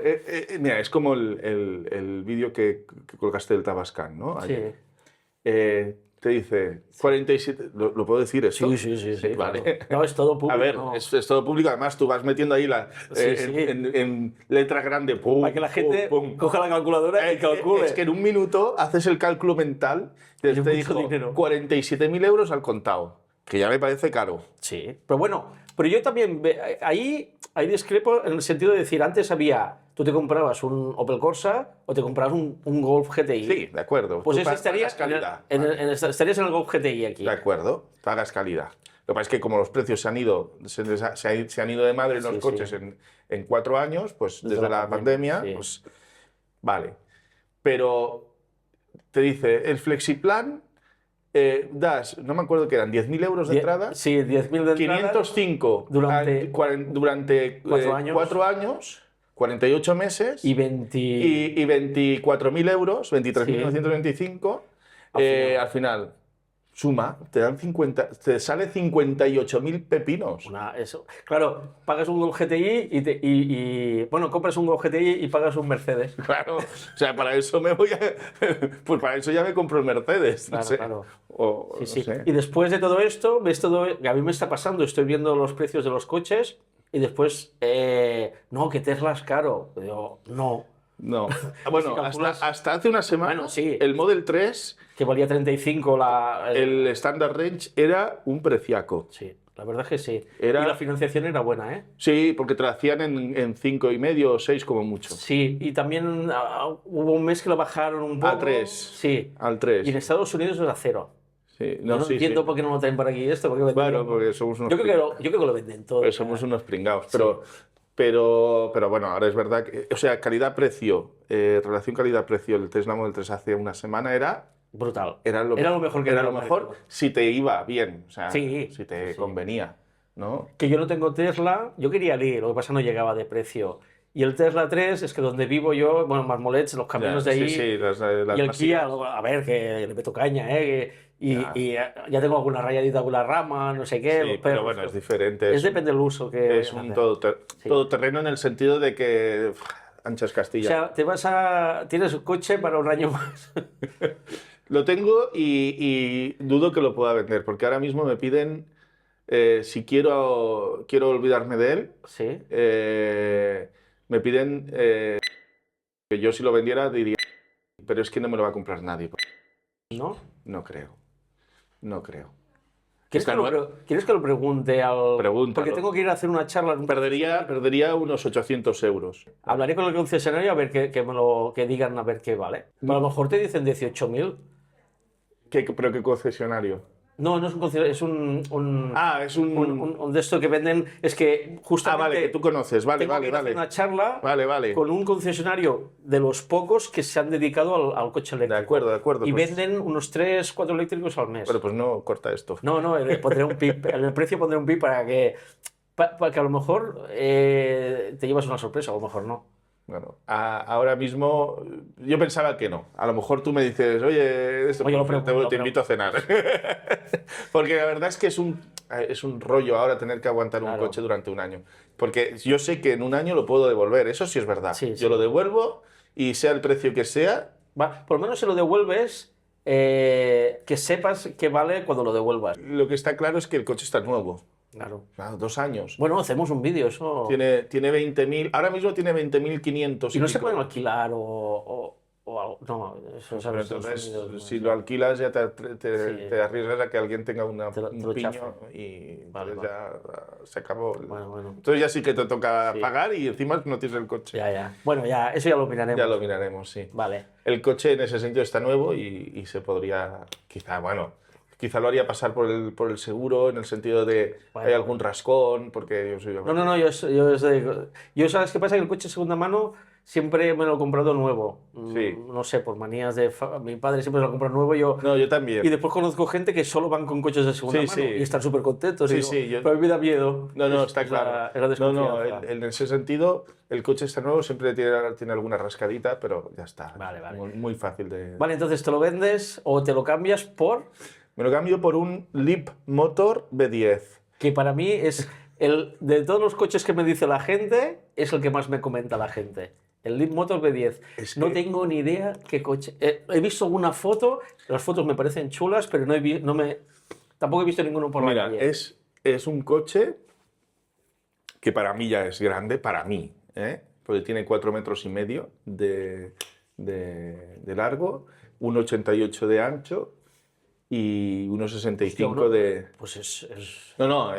mira, es como el vídeo que colgaste del Tabascan, ¿no? Sí, Ayer. Te dice 47... ¿Lo puedo decir esto? sí, Vale. claro. No, es todo público. A ver, no. es todo público. Además, tú vas metiendo ahí Sí, sí. en letra grande. Pum, Para que la gente pum, pum. coja la calculadora y calcule. Es que en un minuto haces el cálculo mental. Te mucho dijo dinero. 47.000 euros al contado, que ya me parece caro. Sí, pero bueno, pero yo también ahí discrepo en el sentido de decir, antes había, tú te comprabas un Opel Corsa o te comprabas un Golf GTI. Sí, de acuerdo. Pues Tú ese estaría pagas calidad. estarías en el Golf GTI aquí. De acuerdo, pagas calidad. Lo que pasa es que como los precios se han ido de madre los Sí, coches sí. en 4 años, pues desde la pandemia, sí. pues vale. Pero te dice, el Flexiplan das, no me acuerdo que eran 10.000 euros de entrada, Sí, 10.000 de entrada. 505 durante 4 años. 4 años, 48 meses Y 20... y 24.000 euros, 23.925 al final. Suma, te sale 58.000 pepinos. Eso. Claro, pagas un Golf GTI bueno, compras un Golf GTI y pagas un Mercedes. Claro, o sea, para eso me voy a... Pues para eso ya me compro el Mercedes. No Claro, sé. claro. O, Sí, no sí. sé. Y después de todo esto, ves todo, que a mí me está pasando, estoy viendo los precios de los coches y después, no, que Tesla es caro. Digo, no, No. Bueno, Si calculas- hasta hace una semana, Bueno, sí. el Model 3, que valía 35 el Standard Range, era un preciaco. Sí, la verdad es que sí. Era- Y la financiación era buena, ¿eh? Sí, porque te la hacían en 5,5 o 6 como mucho. Sí, y también hubo un mes que lo bajaron un poco. A 3. Sí. Al 3. Y en Estados Unidos es a 0. Sí, No, no, sí, entiendo sí. por qué no lo traen por aquí esto. Porque Bueno, porque somos unos yo creo que lo venden todo. Pues somos unos pringados, pero bueno, ahora es verdad que, o sea, calidad-precio, relación calidad-precio, el Tesla Model 3 hace una semana Brutal. era lo mejor que era había lo en el mejor mercado. si te iba bien, o sea, Sí, si te sí. convenía, ¿no? Que yo no tengo Tesla, yo quería ir, lo que pasa no llegaba de precio. Y el Tesla 3 es que donde vivo yo, bueno, Marmolets, los caminos Ya, de ahí, sí, sí, las y el Kia, masivas. a ver, que le meto caña, y ya tengo alguna rayadita, alguna rama, no sé qué. Sí, los pero perros, bueno, es diferente. depende del uso que Es vayas a un hacer. Sí. todoterreno en el sentido de que anchas O Castilla. sea, tienes un coche para un año más. Lo tengo y dudo que lo pueda vender, porque ahora mismo me piden, si quiero olvidarme de él, Sí. me piden que yo si lo vendiera diría, pero es que no me lo va a comprar nadie. ¿No? No creo, no creo. ¿Quieres Está ¿Quieres que lo pregunte al...? Pregúntalo. Porque tengo que ir a hacer una charla. Perdería unos 800 euros. Hablaré con el concesionario a ver que digan a ver qué vale. A lo mejor te dicen 18.000. ¿Pero qué concesionario? No, no es un concesionario, es un Es un de esto que venden. Es que justamente. vale, que tú conoces. Vale, tengo que vale, ir a hacer vale. una charla Vale. con un concesionario de los pocos que se han dedicado al coche eléctrico. De acuerdo. Y pues, venden unos 3, 4 eléctricos al mes. Pero pues no corta esto. No, pondré un pip. En el precio pondré un pip para que a lo mejor te llevas una sorpresa, a lo mejor no. Bueno, ahora mismo yo pensaba que no. A lo mejor tú me dices, oye, Oye, lo pregunto, te invito a cenar. Porque la verdad es que es un rollo ahora tener que aguantar un Claro. coche durante un año. Porque yo sé que en un año lo puedo devolver, eso sí es verdad. Sí, Yo sí. lo devuelvo y sea el precio que sea, Por lo menos se lo devuelves, que sepas que vale cuando lo devuelvas. lo que está claro es que el coche está nuevo. Claro. Claro, 2 años. Bueno, hacemos un vídeo, eso. Tiene 20.000, ahora mismo tiene 20.500. Y no se pico. pueden alquilar o algo. No, eso es Pero en Estados entonces, Unidos, ¿no? si lo alquilas ya Sí. te arriesgas a que alguien tenga un Te lo piño chafan. y Vale, entonces ya se acabó. Bueno. Entonces ya sí que te toca Sí. pagar y encima no tienes el coche. Ya. Bueno, eso ya lo miraremos. Ya lo miraremos, sí. Vale. El coche en ese sentido está nuevo y se podría, quizá, bueno, quizá lo haría pasar por el seguro, en el sentido de Vale. hay algún rascón, porque yo soy... No, yo ¿sabes qué pasa? Que el coche de segunda mano siempre me lo he comprado nuevo. Sí. No sé, por manías de... Mi padre siempre se lo compra nuevo, yo... No, yo también. Y después conozco gente que solo van con coches de segunda Sí, mano sí. y están súper contentos. Sí, y digo, sí, yo- pero a mí me da miedo. No, está Es claro. la No, no, desconfianza. en ese sentido, el coche está nuevo, siempre tiene alguna rascadita, pero ya está. Vale. Muy fácil de... Vale, entonces te lo vendes o te lo cambias por... Me lo cambio por un Leapmotor B10. Que para mí es el de todos los coches que me dice la gente, es el que más me comenta la gente. El Leapmotor B10. Es No que- tengo ni idea qué coche. He visto una foto, las fotos me parecen chulas, pero tampoco he visto ninguno por la Mira, calle. es un coche que para mí ya es grande, para mí, ¿eh? Porque tiene 4,5 metros de largo, 1,88 de ancho y 1,65 Hostia, de... Pues es No,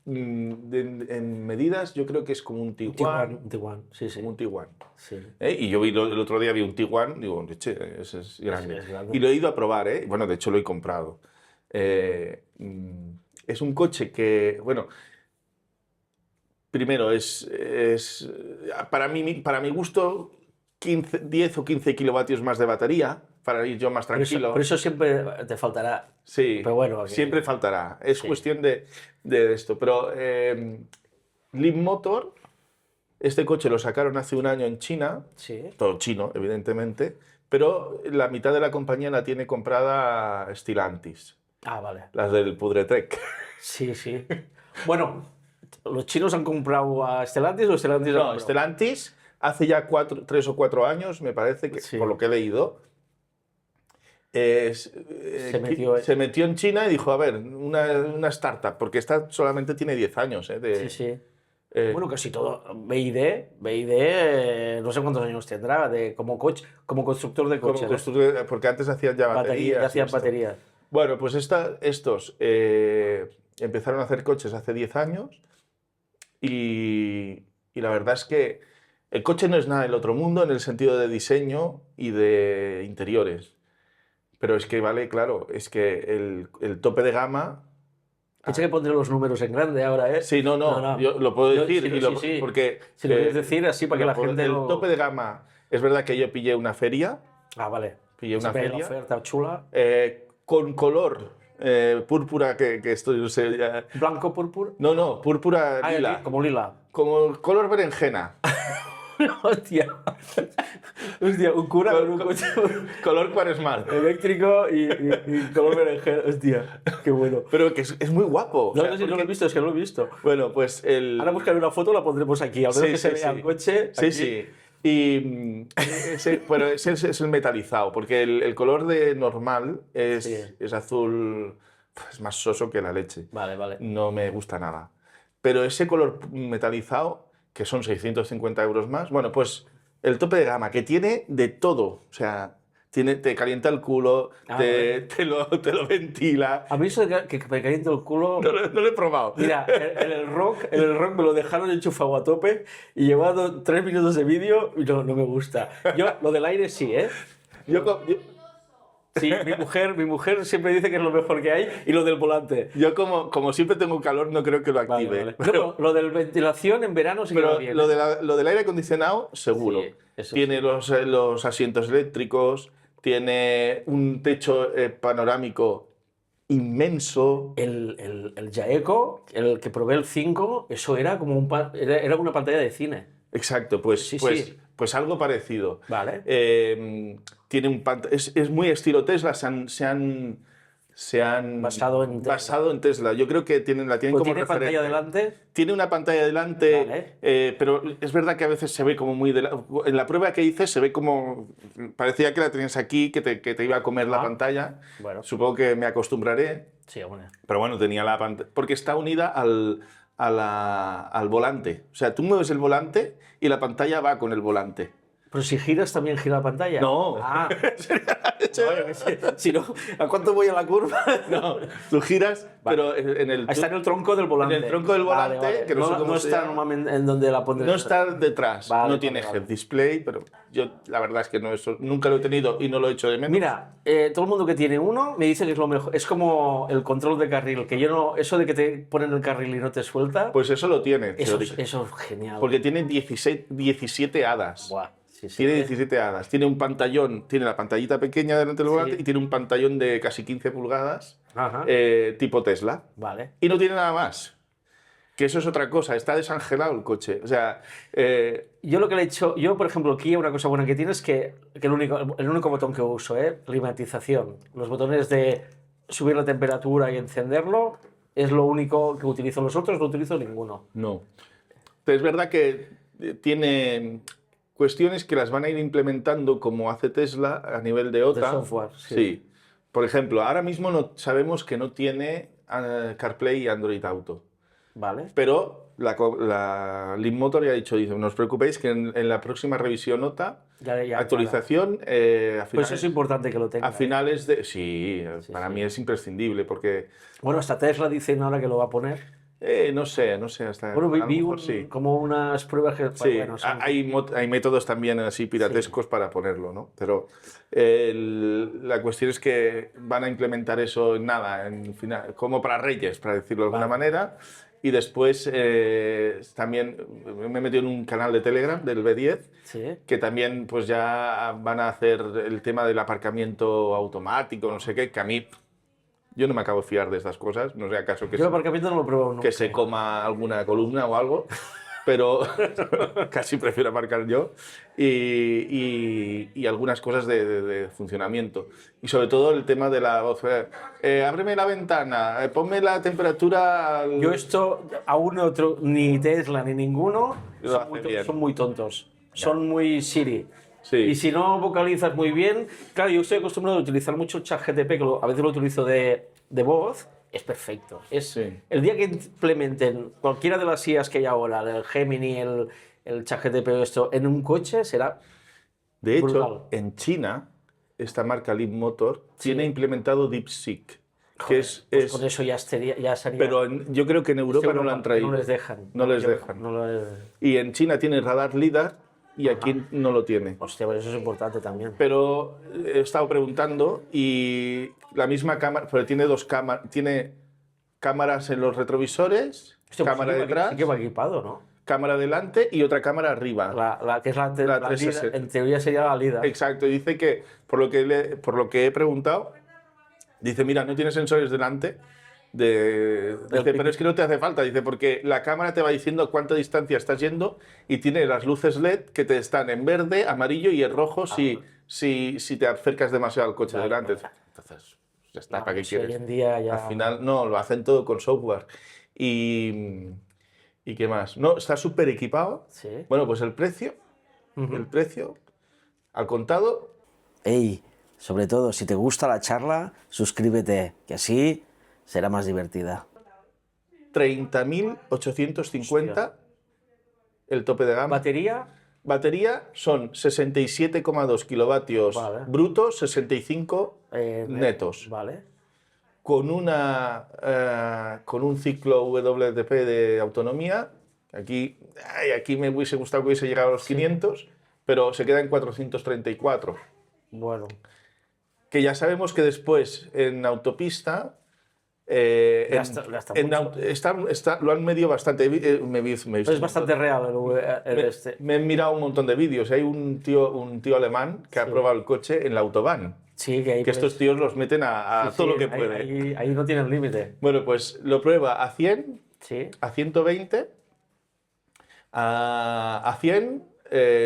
en medidas yo creo que es como un Tiguan. un Tiguan, sí. Como un Tiguan. Sí. Y yo el otro día vi un Tiguan, digo, leche, ese es grande. es grande. Y lo he ido a probar, ¿eh? Bueno, de hecho lo he comprado. Es un coche que, bueno, primero para mi gusto, 10 o 15 kilovatios más de batería, para ir yo más tranquilo. Por eso siempre te faltará. Sí, Pero bueno, siempre faltará. Es Sí. cuestión de esto. Pero Leapmotor, este coche lo sacaron hace un año en China, Sí. todo chino, evidentemente, pero la mitad de la compañía la tiene comprada Stellantis, Ah, vale. las del Pudretrek. Sí. Bueno, ¿los chinos han comprado a Stellantis o Stellantis ha No, comprado? Stellantis hace ya 3 o 4 años, me parece, que, Sí. por lo que he leído, se metió en China y dijo, a ver, una startup, porque esta solamente tiene 10 años. Sí. Eh, Bueno, casi todo. BYD, no sé cuántos años tendrá como constructor de como coches. porque antes hacían ya baterías. y Hacían esto. baterías. Bueno, pues estos empezaron a hacer coches hace 10 años y la verdad es que el coche no es nada del otro mundo en el sentido de diseño y de interiores. Pero es que vale, claro, es que el tope de gama... Piensa que pondré los números en grande ahora, ¿eh? Sí, no, yo lo puedo decir. Sí. Porque, Si lo quieres decir así para que la gente El lo... tope de gama, es verdad que yo pillé una feria, Ah, vale. pillé una Siempre hay la feria oferta chula. con color púrpura, que esto yo sé ya... Blanco, púrpura. No, púrpura Ah, lila. aquí, como lila. Como el color berenjena. Hostia. Hostia, un cura con un coche Color cuaresmal. eléctrico y color berenjena. Hostia, qué bueno. Pero que es muy guapo. No, O sea, no, sí, no lo porque- he visto, es que no lo he visto. Bueno, pues Ahora buscaré una foto, la pondremos aquí, al menos que se vea el coche. Sí, aquí. sí. Y ese es el metalizado, porque el color de normal Sí. es azul, es más soso que la leche. Vale. No me gusta nada. Pero ese color metalizado, que son 650 euros más, bueno, pues el tope de gama, que tiene de todo. O sea, te calienta el culo, Ah, te lo ventila. A mí eso de que me caliente el culo... No lo he probado. Mira, en el rock me lo dejaron enchufado a tope y llevado 3 minutos de vídeo y no me gusta. Yo, lo del aire sí, ¿eh? Sí, mi mujer siempre dice que es lo mejor que hay y lo del volante. Yo como siempre tengo calor, no creo que lo active. Vale. Pero, Lo de ventilación en verano sí que pero va bien. lo del aire acondicionado, seguro. Sí, eso Tiene los asientos eléctricos, tiene un techo panorámico inmenso. El Jaeco, el que probé el 5, eso era como era una pantalla de cine. Exacto, Sí. pues algo parecido. Vale. Tiene es muy estilo Tesla, se han Basado en Tesla. basado en Tesla. Yo creo que la tienen Pues como tiene referente. pantalla delante. Tiene una pantalla delante, Vale. pero es verdad que a veces se ve como muy... En la prueba que hice se ve como... Parecía que la tenías aquí, que te iba a comer la Ah. pantalla. Bueno. Supongo que me acostumbraré, Sí, bueno. pero bueno, tenía la pantalla... Porque está unida al volante. O sea, tú mueves el volante y la pantalla va con el volante. Pero si giras también gira la pantalla. No. Ah. No, yo qué sé. Si no, ¿a cuánto voy a la curva? No, tú giras, pero en el... Está en el tronco del volante. En el tronco del volante, que no sé cómo se está llama. normalmente en donde la pondré. No está detrás, Vale, no vale, tiene vale. head display, pero yo la verdad es que no, eso, nunca lo he tenido y no lo he hecho de menos. Mira, todo el mundo que tiene uno me dice que es lo mejor. Es como el control de carril, que yo no... Eso de que te ponen el carril y no te suelta, Pues eso lo tiene, eso teórico. es genial. Porque tiene 17 hadas. Buah, sí, sí. Tiene 17 hadas. Tiene un pantallón, tiene la pantallita pequeña delante del volante Sí. y tiene un pantallón de casi 15 pulgadas, Ajá. tipo Tesla. Vale. Y no tiene nada más. Que eso es otra cosa, está desangelado el coche. O sea, Yo lo que le he hecho, yo por ejemplo, Kia, una cosa buena que tiene es que el único botón que uso, climatización. Los botones de subir la temperatura y encenderlo es lo único que utilizo. Los otros no utilizo ninguno. no. Pero es verdad que tiene cuestiones que las van a ir implementando como hace Tesla a nivel de OTA. software, sí. Sí. Por ejemplo, ahora mismo no, sabemos que no tiene CarPlay y Android Auto. Vale. Pero la Leapmotor ya ha dicho, dice, no os preocupéis que en la próxima revisión OTA, Ya, actualización, a Pues finales, eso es importante que lo tenga. a finales de... Sí, para sí. mí es imprescindible porque, Bueno, hasta Tesla dicen ahora que lo va a poner. no sé, hasta... Bueno, a lo vi mejor sí. como unas pruebas que... Sí, bueno, son- hay métodos también así piratescos para ponerlo, ¿no? Pero la cuestión es que van a implementar eso en nada, en final, como para Reyes, para decirlo de alguna manera. Y después también me he metido en un canal de Telegram del B10, Sí. que también pues ya van a hacer el tema del aparcamiento automático, no sé qué, que a mí yo no me acabo de fiar de estas cosas, no sé acaso que Yo el aparcamiento no lo he probado nunca. que se coma alguna columna o algo, pero casi prefiero aparcar yo y algunas cosas de funcionamiento. Y sobre todo el tema de la voz. Ábreme la ventana, ponme la temperatura... Yo esto, aún otro, ni Tesla ni ninguno, Lo hace bien. son muy tontos. Son muy Siri. Sí. Y si no vocalizas muy bien, claro, yo estoy acostumbrado a utilizar mucho el ChatGPT, que a veces lo utilizo de voz, es perfecto. Sí. El día que implementen cualquiera de las IAs que hay ahora, el Gemini, el ChatGPT o esto, en un coche, será... De hecho, brutal. en China, esta marca Leapmotor tiene implementado DeepSeek, que Pues con eso ya sería... pero yo creo que en Europa no lo han traído. No les dejan. No les dejan. No lo- Y en China tiene radar LiDAR y aquí no lo tiene. Hostia, pues eso es importante también. Pero he estado preguntando y la misma cámara, pero tiene dos cámaras, tiene cámaras en los retrovisores, Hostia, pues cámara sí que va- detrás, Sí que va equipado, ¿no? cámara delante y otra cámara arriba. Que es la La líder, 360. en teoría sería la líder. Exacto, y dice que por lo que he preguntado, dice, mira, no tiene sensores delante. Dice, pero es que no te hace falta, dice, porque la cámara te va diciendo cuánta distancia estás yendo y tiene las luces LED que te están en verde, amarillo y en rojo si te acercas demasiado al coche delante. Entonces, ya está, No, ¿para qué si hoy quieres? en día ya... Al final, no, lo hacen todo con software. ¿Y qué más? No, está súper equipado. Sí. Bueno, pues el precio, al contado, Ey, sobre todo, si te gusta la charla, suscríbete, que así será más divertida. 30.850 el tope de gama. Batería, Batería son 67,2 kilovatios Vale. brutos, 65 netos. Vale. Con un ciclo WLTP de autonomía. Aquí me hubiese gustado que hubiese llegado a los 500, pero se queda en 434. Bueno. Que ya sabemos que después en autopista Gasta mucho. lo han medido bastante. Es bastante real este. Me he mirado un montón de vídeos. Hay un tío alemán que ha probado el coche en la autobahn. Sí, que ahí Que estos tíos los meten a todo lo que puede. Ahí no tienen límite. Bueno, pues lo prueba a 100, Sí. a 120, a 100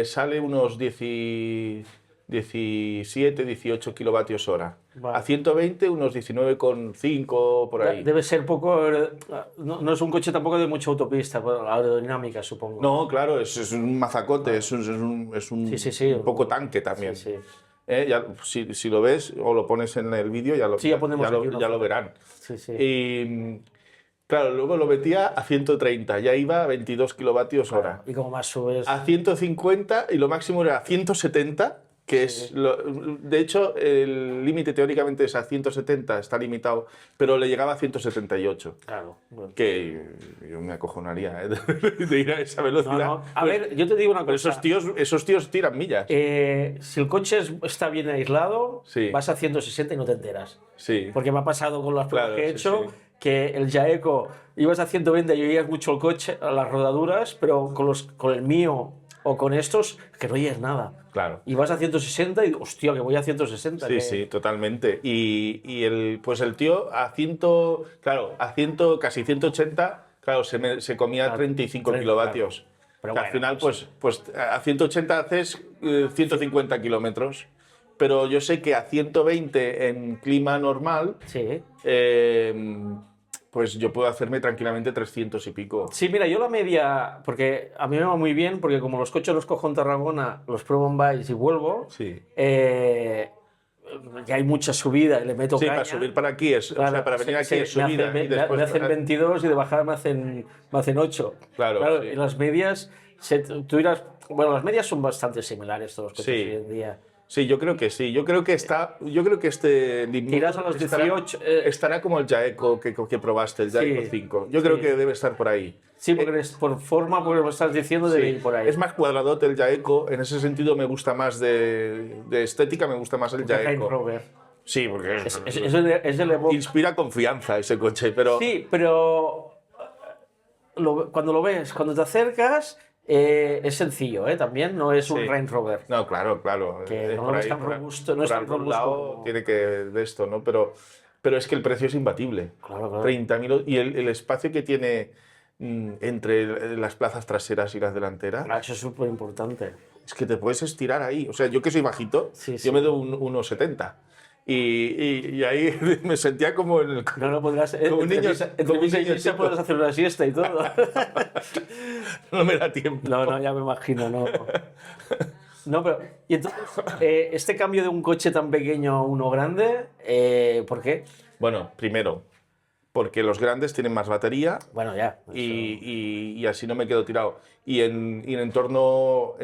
sale unos 17, 18 kilovatios hora. Vale. A 120 unos 19,5 por ahí. Debe ser poco... No es un coche tampoco de mucha autopista, la aerodinámica, supongo. No, claro, es un mazacote, es un Sí. un poco tanque también. Sí. Si lo ves o lo pones en el vídeo, ya lo Sí, ya ponemos aquí una ya lo foto. verán. Sí. Claro, luego lo metía a 130, ya iba a 22 kilovatios hora. Y como más subes... A 150 y lo máximo era 170, que es... de hecho, el límite teóricamente es a 170, está limitado, pero le llegaba a 178. Claro. Bueno. Que yo me acojonaría de ir a esa velocidad. No. A ver, yo te digo una Pero cosa. esos tíos tiran millas. Si el coche está bien aislado, Sí. vas a 160 y no te enteras. Sí. Porque me ha pasado con las pruebas Claro, que he sí, hecho, sí. que el Jaeco ibas a 120 y oías mucho el coche, las rodaduras, pero con el mío o con estos, que no oyes nada. Claro. Y vas a 160 y, hostia, que voy a 160. Sí, sí, totalmente. Y el tío a 100, claro, a 100, casi 180, claro, se comía 35 kilovatios. Claro. Pero Que bueno, al final, pues a 180 haces 150 kilómetros. Pero yo sé que a 120 en clima normal, Sí. pues yo puedo hacerme tranquilamente 300 y pico. Sí, mira, yo la media, porque a mí me va muy bien, porque como los coches los cojo en Tarragona, los pruebo en Valls y vuelvo, Sí. que hay mucha subida y le meto Sí, caña. para subir para aquí, o sea, para venir aquí es subida. Me y después me hacen 22 y de bajada me hacen 8. Claro, sí. Y las medias, tú dirás, bueno, las medias son bastante similares todos los coches Sí. hoy en día. Sí, yo creo que sí. Yo creo que este limón Tiras a los 18, estará como el Jaeco que probaste, el Jaeco Sí, 5. Yo creo sí. que debe estar por ahí. Sí, porque por forma, porque lo estás diciendo, debe ir por ahí. Es más cuadradote el Jaeco. En ese sentido me gusta más de estética, me gusta más el Range Jaeco. Rover. Sí, porque Es el Evoque. inspira confianza ese coche, pero Sí, pero cuando lo ves, cuando te acercas, es sencillo, también no es un Sí. Range Rover. no, claro. Que no por es ahí, tan por- robusto, no es por tan algún robusto lado como- tiene que de esto, ¿no? Pero es que el precio es imbatible. Claro. 30.000 y el espacio que tiene entre las plazas traseras y las delanteras, Eso es súper importante. es que te puedes estirar ahí. O sea, yo que soy bajito, Sí. yo me doy un 1,70. Y ahí me sentía como en el... No podrás. Como un niño- Entre como un misa y niño misa chico. puedes hacer una siesta y todo. No me da tiempo. No, ya me imagino, no. No, pero. Y entonces, este cambio de un coche tan pequeño a uno grande, ¿por qué? Bueno, primero, porque los grandes tienen más batería Bueno, ya. y así no me quedo tirado. Y en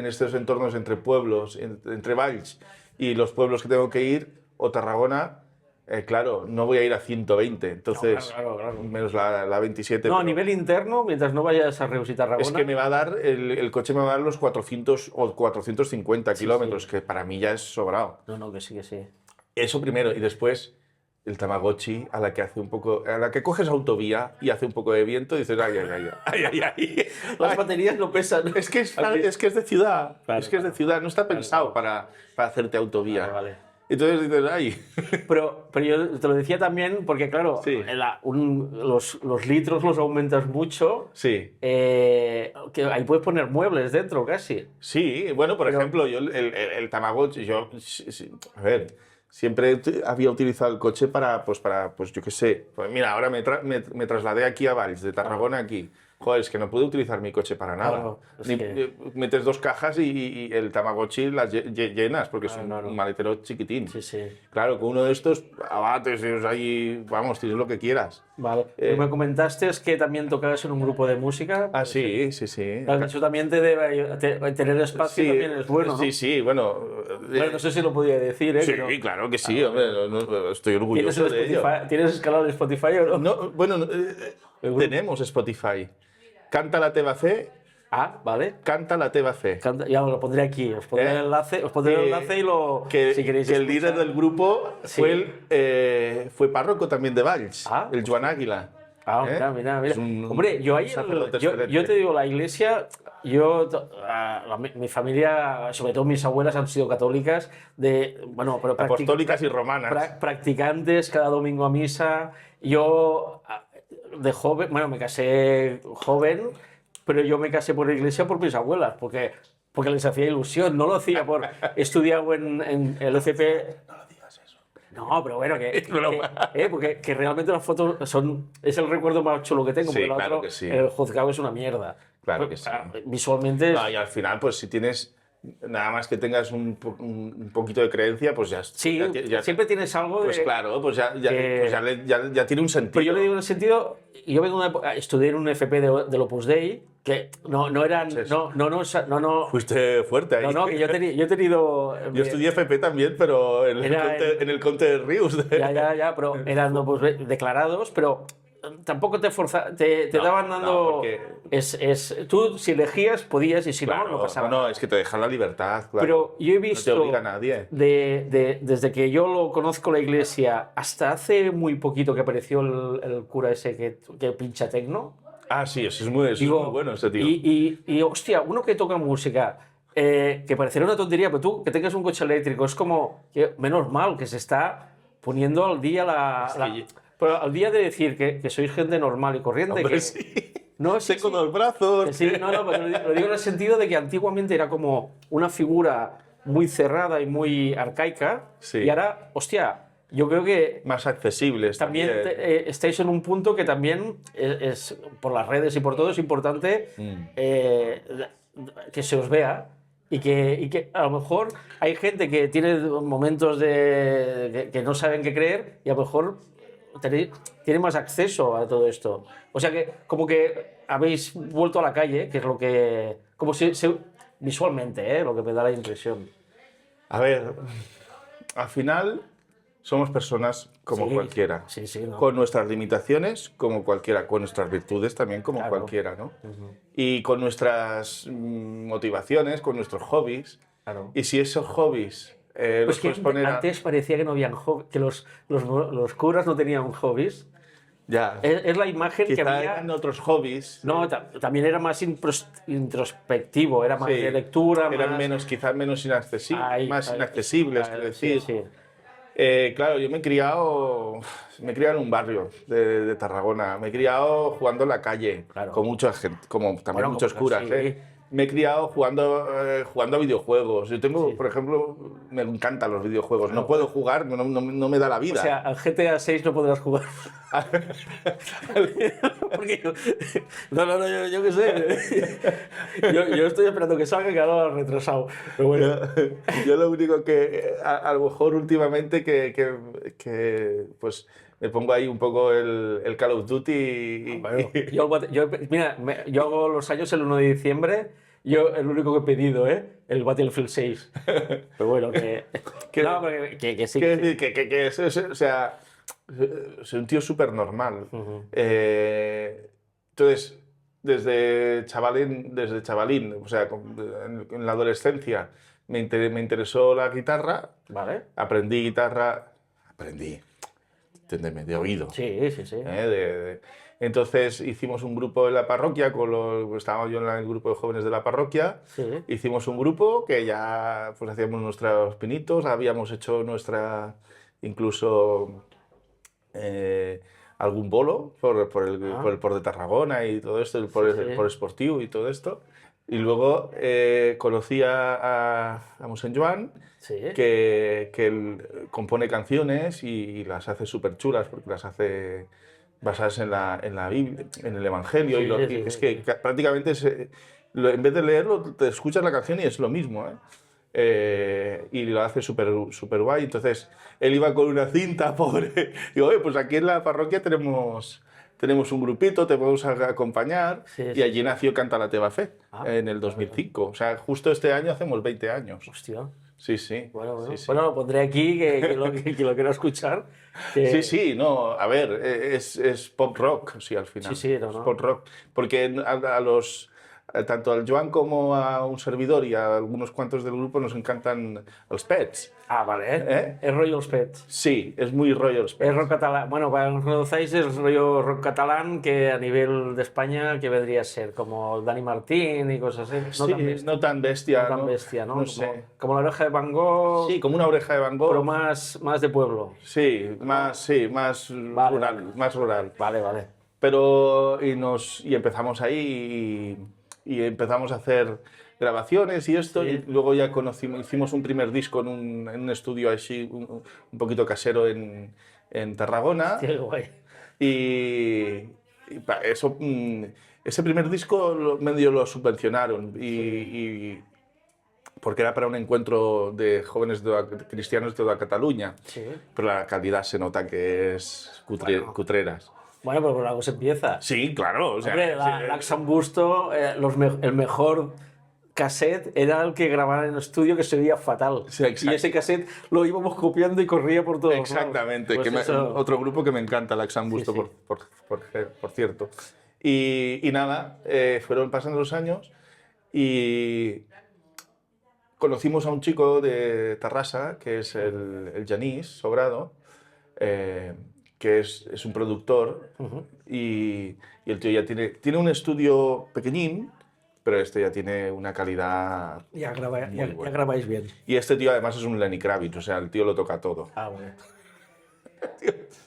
estos entornos entre pueblos, entre Valls y los pueblos que tengo que ir, o Tarragona, claro, no voy a ir a 120, entonces, No, claro. menos la 27. No, a pero nivel interno, mientras no vayas a Reus y Tarragona. es que me va a dar, el coche me va a dar los 400 o 450 kilómetros, que para mí ya es sobrado. No, que sí, que sí. Eso primero, y después el Tamagotchi, a la que coges autovía y hace un poco de viento, dices, ay. Las baterías no pesan. Es que es de ciudad, Claro, no está pensado para hacerte autovía. Vale. Entonces dices, ay. Pero yo te lo decía también porque, claro, Sí. los litros los aumentas mucho. Sí. Que ahí puedes poner muebles dentro casi. Sí, bueno, por ejemplo, yo el Tamagotchi, a ver, siempre había utilizado el coche para yo qué sé, pues mira, ahora me trasladé aquí a Valls, de Tarragona aquí. Joder, es que no puedo utilizar mi coche para nada. Claro, es Ni- que- Metes 2 cajas y el Tamagotchi las llenas, porque es no. un maletero chiquitín. Sí. Claro, con uno de estos abates, ahí, vamos, tienes lo que quieras. Vale. Me comentaste que también tocabas en un grupo de música. Ah, sí. Claro, eso también te debe tener espacio, también es bueno, ¿no? Sí, bueno. Bueno, no sé si lo podía decir, ¿eh? Sí, pero- claro que sí, hombre, estoy ¿Tienes, orgulloso de ello. ¿Tienes escalado en Spotify o no? No, bueno, tenemos Spotify. Canta la teva fe, Ah, vale. canta la teva fe. Ya os lo pondré aquí. Os pondré el enlace, y lo. Que, si queréis que el escuchar. líder del grupo Sí. fue párroco también de Valls, Ah, el Joan Águila. Ah, ¿Eh? mira. Es un Hombre, yo ahí, sacerdote yo excelente. te digo, la iglesia, mi familia, sobre todo mis abuelas, han sido católicas, pero Apostólicas y romanas. practicantes, cada domingo a misa. Yo, de joven, me casé joven, pero yo me casé por la iglesia por mis abuelas, porque les hacía ilusión, no lo hacía por estudiado en el FP. No, pero bueno, porque realmente las fotos es el recuerdo más chulo que tengo, Sí, porque lo claro otro, que sí. el juzgado es una mierda. Claro que sí. Visualmente No, y al final, pues si tienes nada más que tengas un poquito de creencia, pues ya, Sí, ya- siempre tienes algo de... pues claro, pues que- ya tiene un sentido. Pero yo le digo en el sentido, yo vengo de una época, estudié en un FP del Opus Dei, que no eran, Sí, sí. no, Fuiste fuerte ahí. que yo he tenido... Yo estudié FP también, pero Era en el Conte de Ríos. Ya, pero eran Opus Dei declarados, pero tampoco te No, daban no, dando... porque- Tú si elegías podías y si Claro, no pasaba no, nada. es que te dejan la libertad, claro. Pero yo he No te visto, obliga a nadie. desde que yo lo conozco la iglesia hasta hace muy poquito que apareció el cura ese que pincha tecno. Ah, sí, eso es muy Digo, bueno ese tío. Hostia, uno que toca música, que parecerá una tontería, pero tú que tengas un coche eléctrico, es como, que, menos mal que se está poniendo al día pero al día de decir que sois gente normal y corriente. Hombre, que, sí. no, Sé con los brazos. Sí, pero lo digo en el sentido de que antiguamente era como una figura muy cerrada y muy arcaica, Sí. y ahora, hostia, yo creo que Más accesibles también también. estáis en un punto que también por las redes y por todo, es importante que se os vea y que a lo mejor hay gente que tiene momentos que no saben qué creer y a lo mejor tiene más acceso a todo esto. O sea que como que habéis vuelto a la calle, que es lo que... como si visualmente, lo que me da la impresión. A ver, al final somos personas como Sí, cualquiera. sí, ¿no? Con nuestras limitaciones como cualquiera, con nuestras virtudes también como Claro. cualquiera, ¿no? Y con nuestras motivaciones, con nuestros hobbies. Claro. Y si esos hobbies Pues los que puedes poner antes parecía que no habían que los curas no tenían hobbies. ya. Es la imagen que Quizá había. eran otros hobbies. No, también era más introspectivo, era más Sí, de lectura. eran más... quizás menos Ahí, inaccesibles, quiero decir. Sí. Claro, yo me he criado en un barrio de Tarragona, me he criado jugando en la calle, Claro. con mucha gente, como también Bueno, muchos como- curas. sí. Me he criado jugando a videojuegos. Yo tengo, Sí. por ejemplo, me encantan los videojuegos. No puedo jugar, no me da la O vida. sea, al GTA 6 no podrás jugar. Porque yo qué sé. Yo estoy esperando que salga, que ahora lo han retrasado. Pero bueno. Yo lo único que, a lo mejor últimamente, pues me pongo ahí un poco el Call of Duty Bueno, yo hago los años el 1 de diciembre. Yo el único que he pedido, el Battlefield 6. Pero bueno, que no, pero que sí. Quiero decir que o sea, soy un tío súper normal. Entonces, desde chavalín, o sea, en la adolescencia, me interesó la guitarra, Vale. aprendí, entiéndeme, de oído. Sí. Entonces hicimos un grupo en la parroquia, estábamos yo en el grupo de jóvenes de la parroquia, Sí. hicimos un grupo que ya pues hacíamos nuestros pinitos, habíamos hecho incluso algún bolo por el Port de Tarragona y todo esto, por el Port Esportiu y todo esto. Y luego conocí a Mossèn Joan, Sí. que él compone canciones y las hace súper chulas porque las hace basadas en la Biblia, en el Evangelio. Sí, y sí, es sí. que prácticamente en vez de leerlo, te escuchas la canción y es lo mismo, y lo hace súper guay. Entonces, él iba con una cinta, pobre. Digo, oye, pues aquí en la parroquia tenemos un grupito, te podemos acompañar. Sí, y sí, allí nació Canta la Teva Fe, Ah, en el 2005. O sea, justo este año hacemos 20 años. Hostia. Sí, sí. Bueno. Sí, sí. Bueno, lo pondré aquí, que lo quiero escuchar. Sí, no, a ver, es pop rock, sí, al final. Sí, no. Es pop rock. Porque tanto al Joan como a un servidor y a algunos cuantos del grupo nos encantan los Pets. Ah, vale. ¿Eh? Es Royals Pets. Sí, es muy rollo los Pets. Es rock catalán. Bueno, para los que no conocéis, es rollo rock catalán que a nivel de España, que vendría a ser como Dani Martín y cosas así. No tan bestia. No tan bestia, ¿no? No sé. Como la oreja de Van Gogh, Sí, como una oreja de Van Gogh. pero más de pueblo. Sí, más Vale, rural, vale. más rural. Vale. Pero y empezamos ahí y empezamos a hacer grabaciones y esto, Sí. y luego ya hicimos un primer disco en un estudio así un poquito casero en Tarragona. Qué guay. Eso, ese primer disco medio lo subvencionaron porque era para un encuentro de jóvenes cristianos de toda Cataluña. Sí. Pero la calidad se nota que es cutreras. Bueno, pero por algo se empieza. Sí, claro. O sea, Hombre, Laxan Busto, el mejor cassette era el que grababan en el estudio, que se veía fatal. Sí, exacto. Y ese cassette lo íbamos copiando y corría por todos lados. Exactamente, Pues que eso- otro grupo que me encanta, Laxan Busto, Sí, sí. por cierto. Y nada, fueron pasando los años y conocimos a un chico de Tarrasa, que es el Janís Sobrado, que es un productor, y el tío ya tiene un estudio pequeñín, pero este ya tiene una calidad Ya, muy buena. grabáis bien. Y este tío además es un Lenny Kravitz, o sea, el tío lo toca todo. Ah, bueno.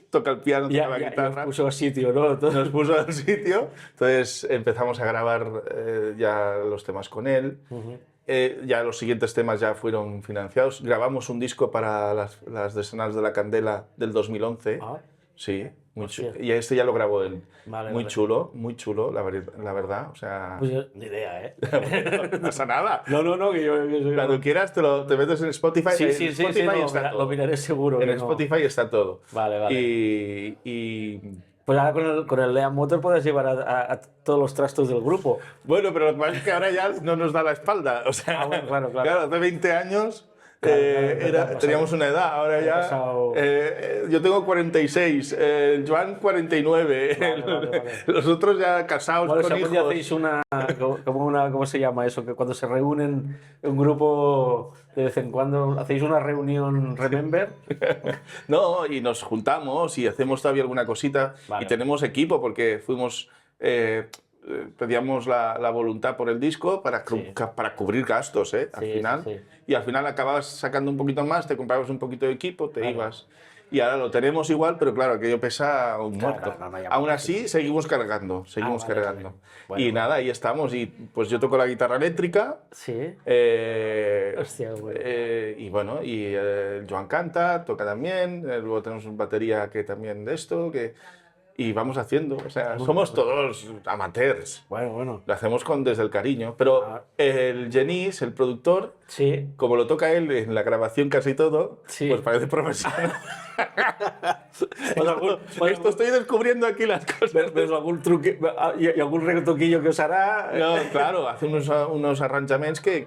Toca el piano, toca la Ya guitarra. os puso a sitio, ¿no? Todo- Nos puso al sitio, entonces empezamos a grabar ya los temas con él. Ya los siguientes temas ya fueron financiados. Grabamos un disco para las Decenals de la Candela del 2011. Ah. Sí, muy Hostia. chulo. Y este ya lo grabó él. Vale, muy vale. muy chulo, la verdad. O sea, Pues yo, ni idea, ¿eh? no pasa nada. No, que yo soy- Cuando quieras te metes en Spotify. Sí, en sí, Spotify no, está todo. lo miraré seguro. En que no. Spotify está todo. Vale. Y Pues ahora con el Lean Motor puedes llevar a todos los trastos del grupo. bueno, pero lo que pasa es que ahora ya no nos da la espalda. O sea, Ah, bueno, claro. hace 20 años Claro, teníamos una edad, ahora ya. pasado- Yo tengo 46, el Joan 49, Vale. los otros ya casados Bueno, si con algún día hijos. hacéis ¿cómo se llama eso? Que cuando se reúnen un grupo de vez en cuando, hacéis una reunión Remember. No, y nos juntamos y hacemos todavía alguna cosita. Vale. Y tenemos equipo porque pedíamos la voluntad por el disco para cubrir gastos, al Sí, final. sí. Y al final acababas sacando un poquito más, te comprabas un poquito de equipo, te Claro. ibas. Y ahora lo tenemos igual, pero claro, aquello pesa un Claro, muerto. no, ya Aún me así, seguimos cargando, seguimos vale, cargando. vale. Bueno, y nada, ahí estamos. Y pues yo toco la guitarra eléctrica. Sí. Hostia, bueno. Y bueno, el Joan canta, toca también, luego tenemos una batería que también de esto, y vamos haciendo, o sea, somos todos amateurs, Bueno. lo hacemos desde el cariño, pero el Genís, el productor, Sí. como lo toca él en la grabación casi todo, Sí. pues parece profesional. Pues Esto estoy descubriendo aquí las cosas. ¿Ves algún truque y algún retoquillo que os hará? No, claro, hace unos arranjamientos que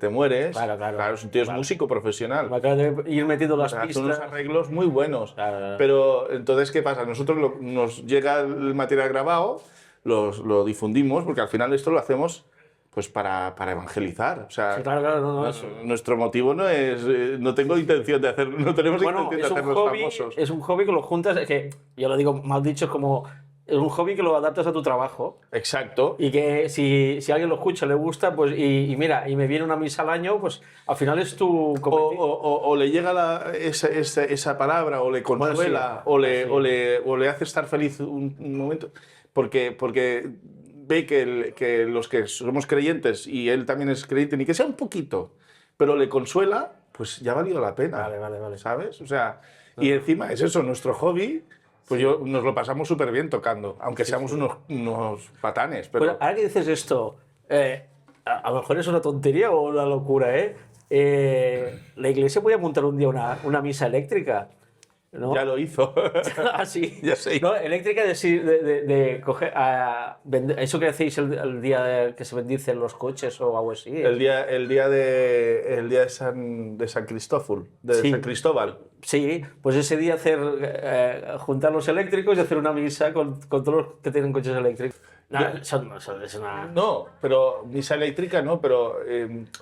te mueres. Claro. Es un tío, es músico profesional. Me acabo de ir metiendo las Hace unos pistas. arreglos muy buenos. Claro. Pero entonces, ¿qué pasa? Nosotros nos llega el material grabado, lo difundimos, porque al final esto lo hacemos pues para evangelizar. O sea, Sí, claro, no, eso. nuestro motivo no es... no tengo intención de hacer... No tenemos Bueno, intención de es un hacernos hobby, famosos. es un hobby que lo juntas, es que yo lo digo mal dicho, es como es un hobby que lo adaptas a tu trabajo Exacto. y que si alguien lo escucha, le gusta, pues y mira, y me viene una misa al año, pues al final es tu O le llega esa palabra, o le consuela, o le hace estar feliz un momento, porque ve que los que somos creyentes, y él también es creyente, ni que sea un poquito, pero le consuela, pues ya ha valido la pena. Vale. ¿Sabes? O sea, y encima es eso, nuestro hobby, pues nos lo pasamos súper bien tocando, aunque seamos unos patanes. Pero Bueno, ahora que dices esto, a lo mejor es una tontería o una locura, la iglesia podía montar un día una misa eléctrica, ¿no? ya lo hizo. Ah, sí. Ya sé. No, eléctrica de coger, eso que hacéis el día que se bendicen los coches o algo así. El día de San Cristóbal, Sí. San Cristóbal. Sí, pues ese día juntar los eléctricos y hacer una misa con todos los que tienen coches eléctricos. Es una... No, pero misa eléctrica no, pero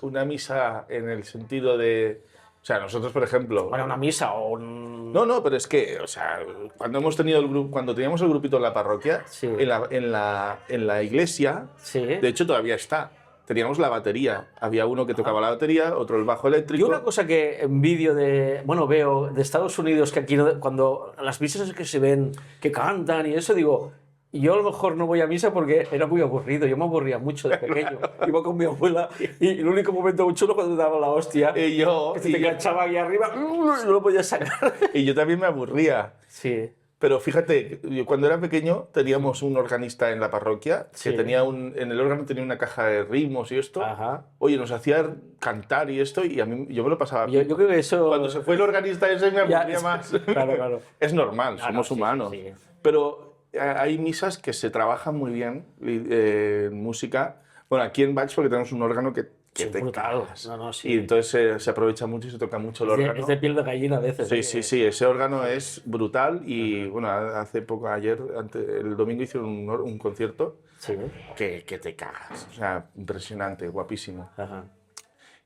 una misa en el sentido de... O sea, nosotros, por ejemplo... Bueno, una misa o un... No, pero es que, o sea, cuando teníamos el grupito en la parroquia, Sí. en la iglesia, Sí. de hecho todavía está, teníamos la batería. Había uno que tocaba la batería, otro el bajo eléctrico. Yo una cosa que veo de Estados Unidos, que aquí cuando las misas que se ven, que cantan y eso, digo, yo a lo mejor no voy a misa porque era muy aburrido, yo me aburría mucho de pequeño. Iba con mi abuela y el único momento muy chulo cuando te daba la hostia, Y yo, que se te enganchaba aquí arriba y no lo podías sacar. y yo también me aburría. Sí. Pero fíjate, yo cuando era pequeño teníamos un organista en la parroquia Sí. que tenía en el órgano tenía una caja de ritmos y esto. Ajá. Oye, nos hacía cantar y esto y a mí yo me lo pasaba. Yo creo que eso... Cuando se fue el organista ese me Ya, aburría más. Claro, claro. Es normal, No, somos sí, sí, humanos. sí. Pero hay misas que se trabajan muy bien en música. Bueno, aquí en Valls porque tenemos un órgano que Sí, te brutal. cagas. No, no, sí. Y entonces se aprovecha mucho y se toca mucho el Es de, órgano. es de piel de gallina a veces. Sí, sí, sí, ese órgano es brutal y bueno, hace poco, ayer, el domingo hicieron un concierto Sí. que te cagas, o sea, impresionante, guapísimo. Ajá.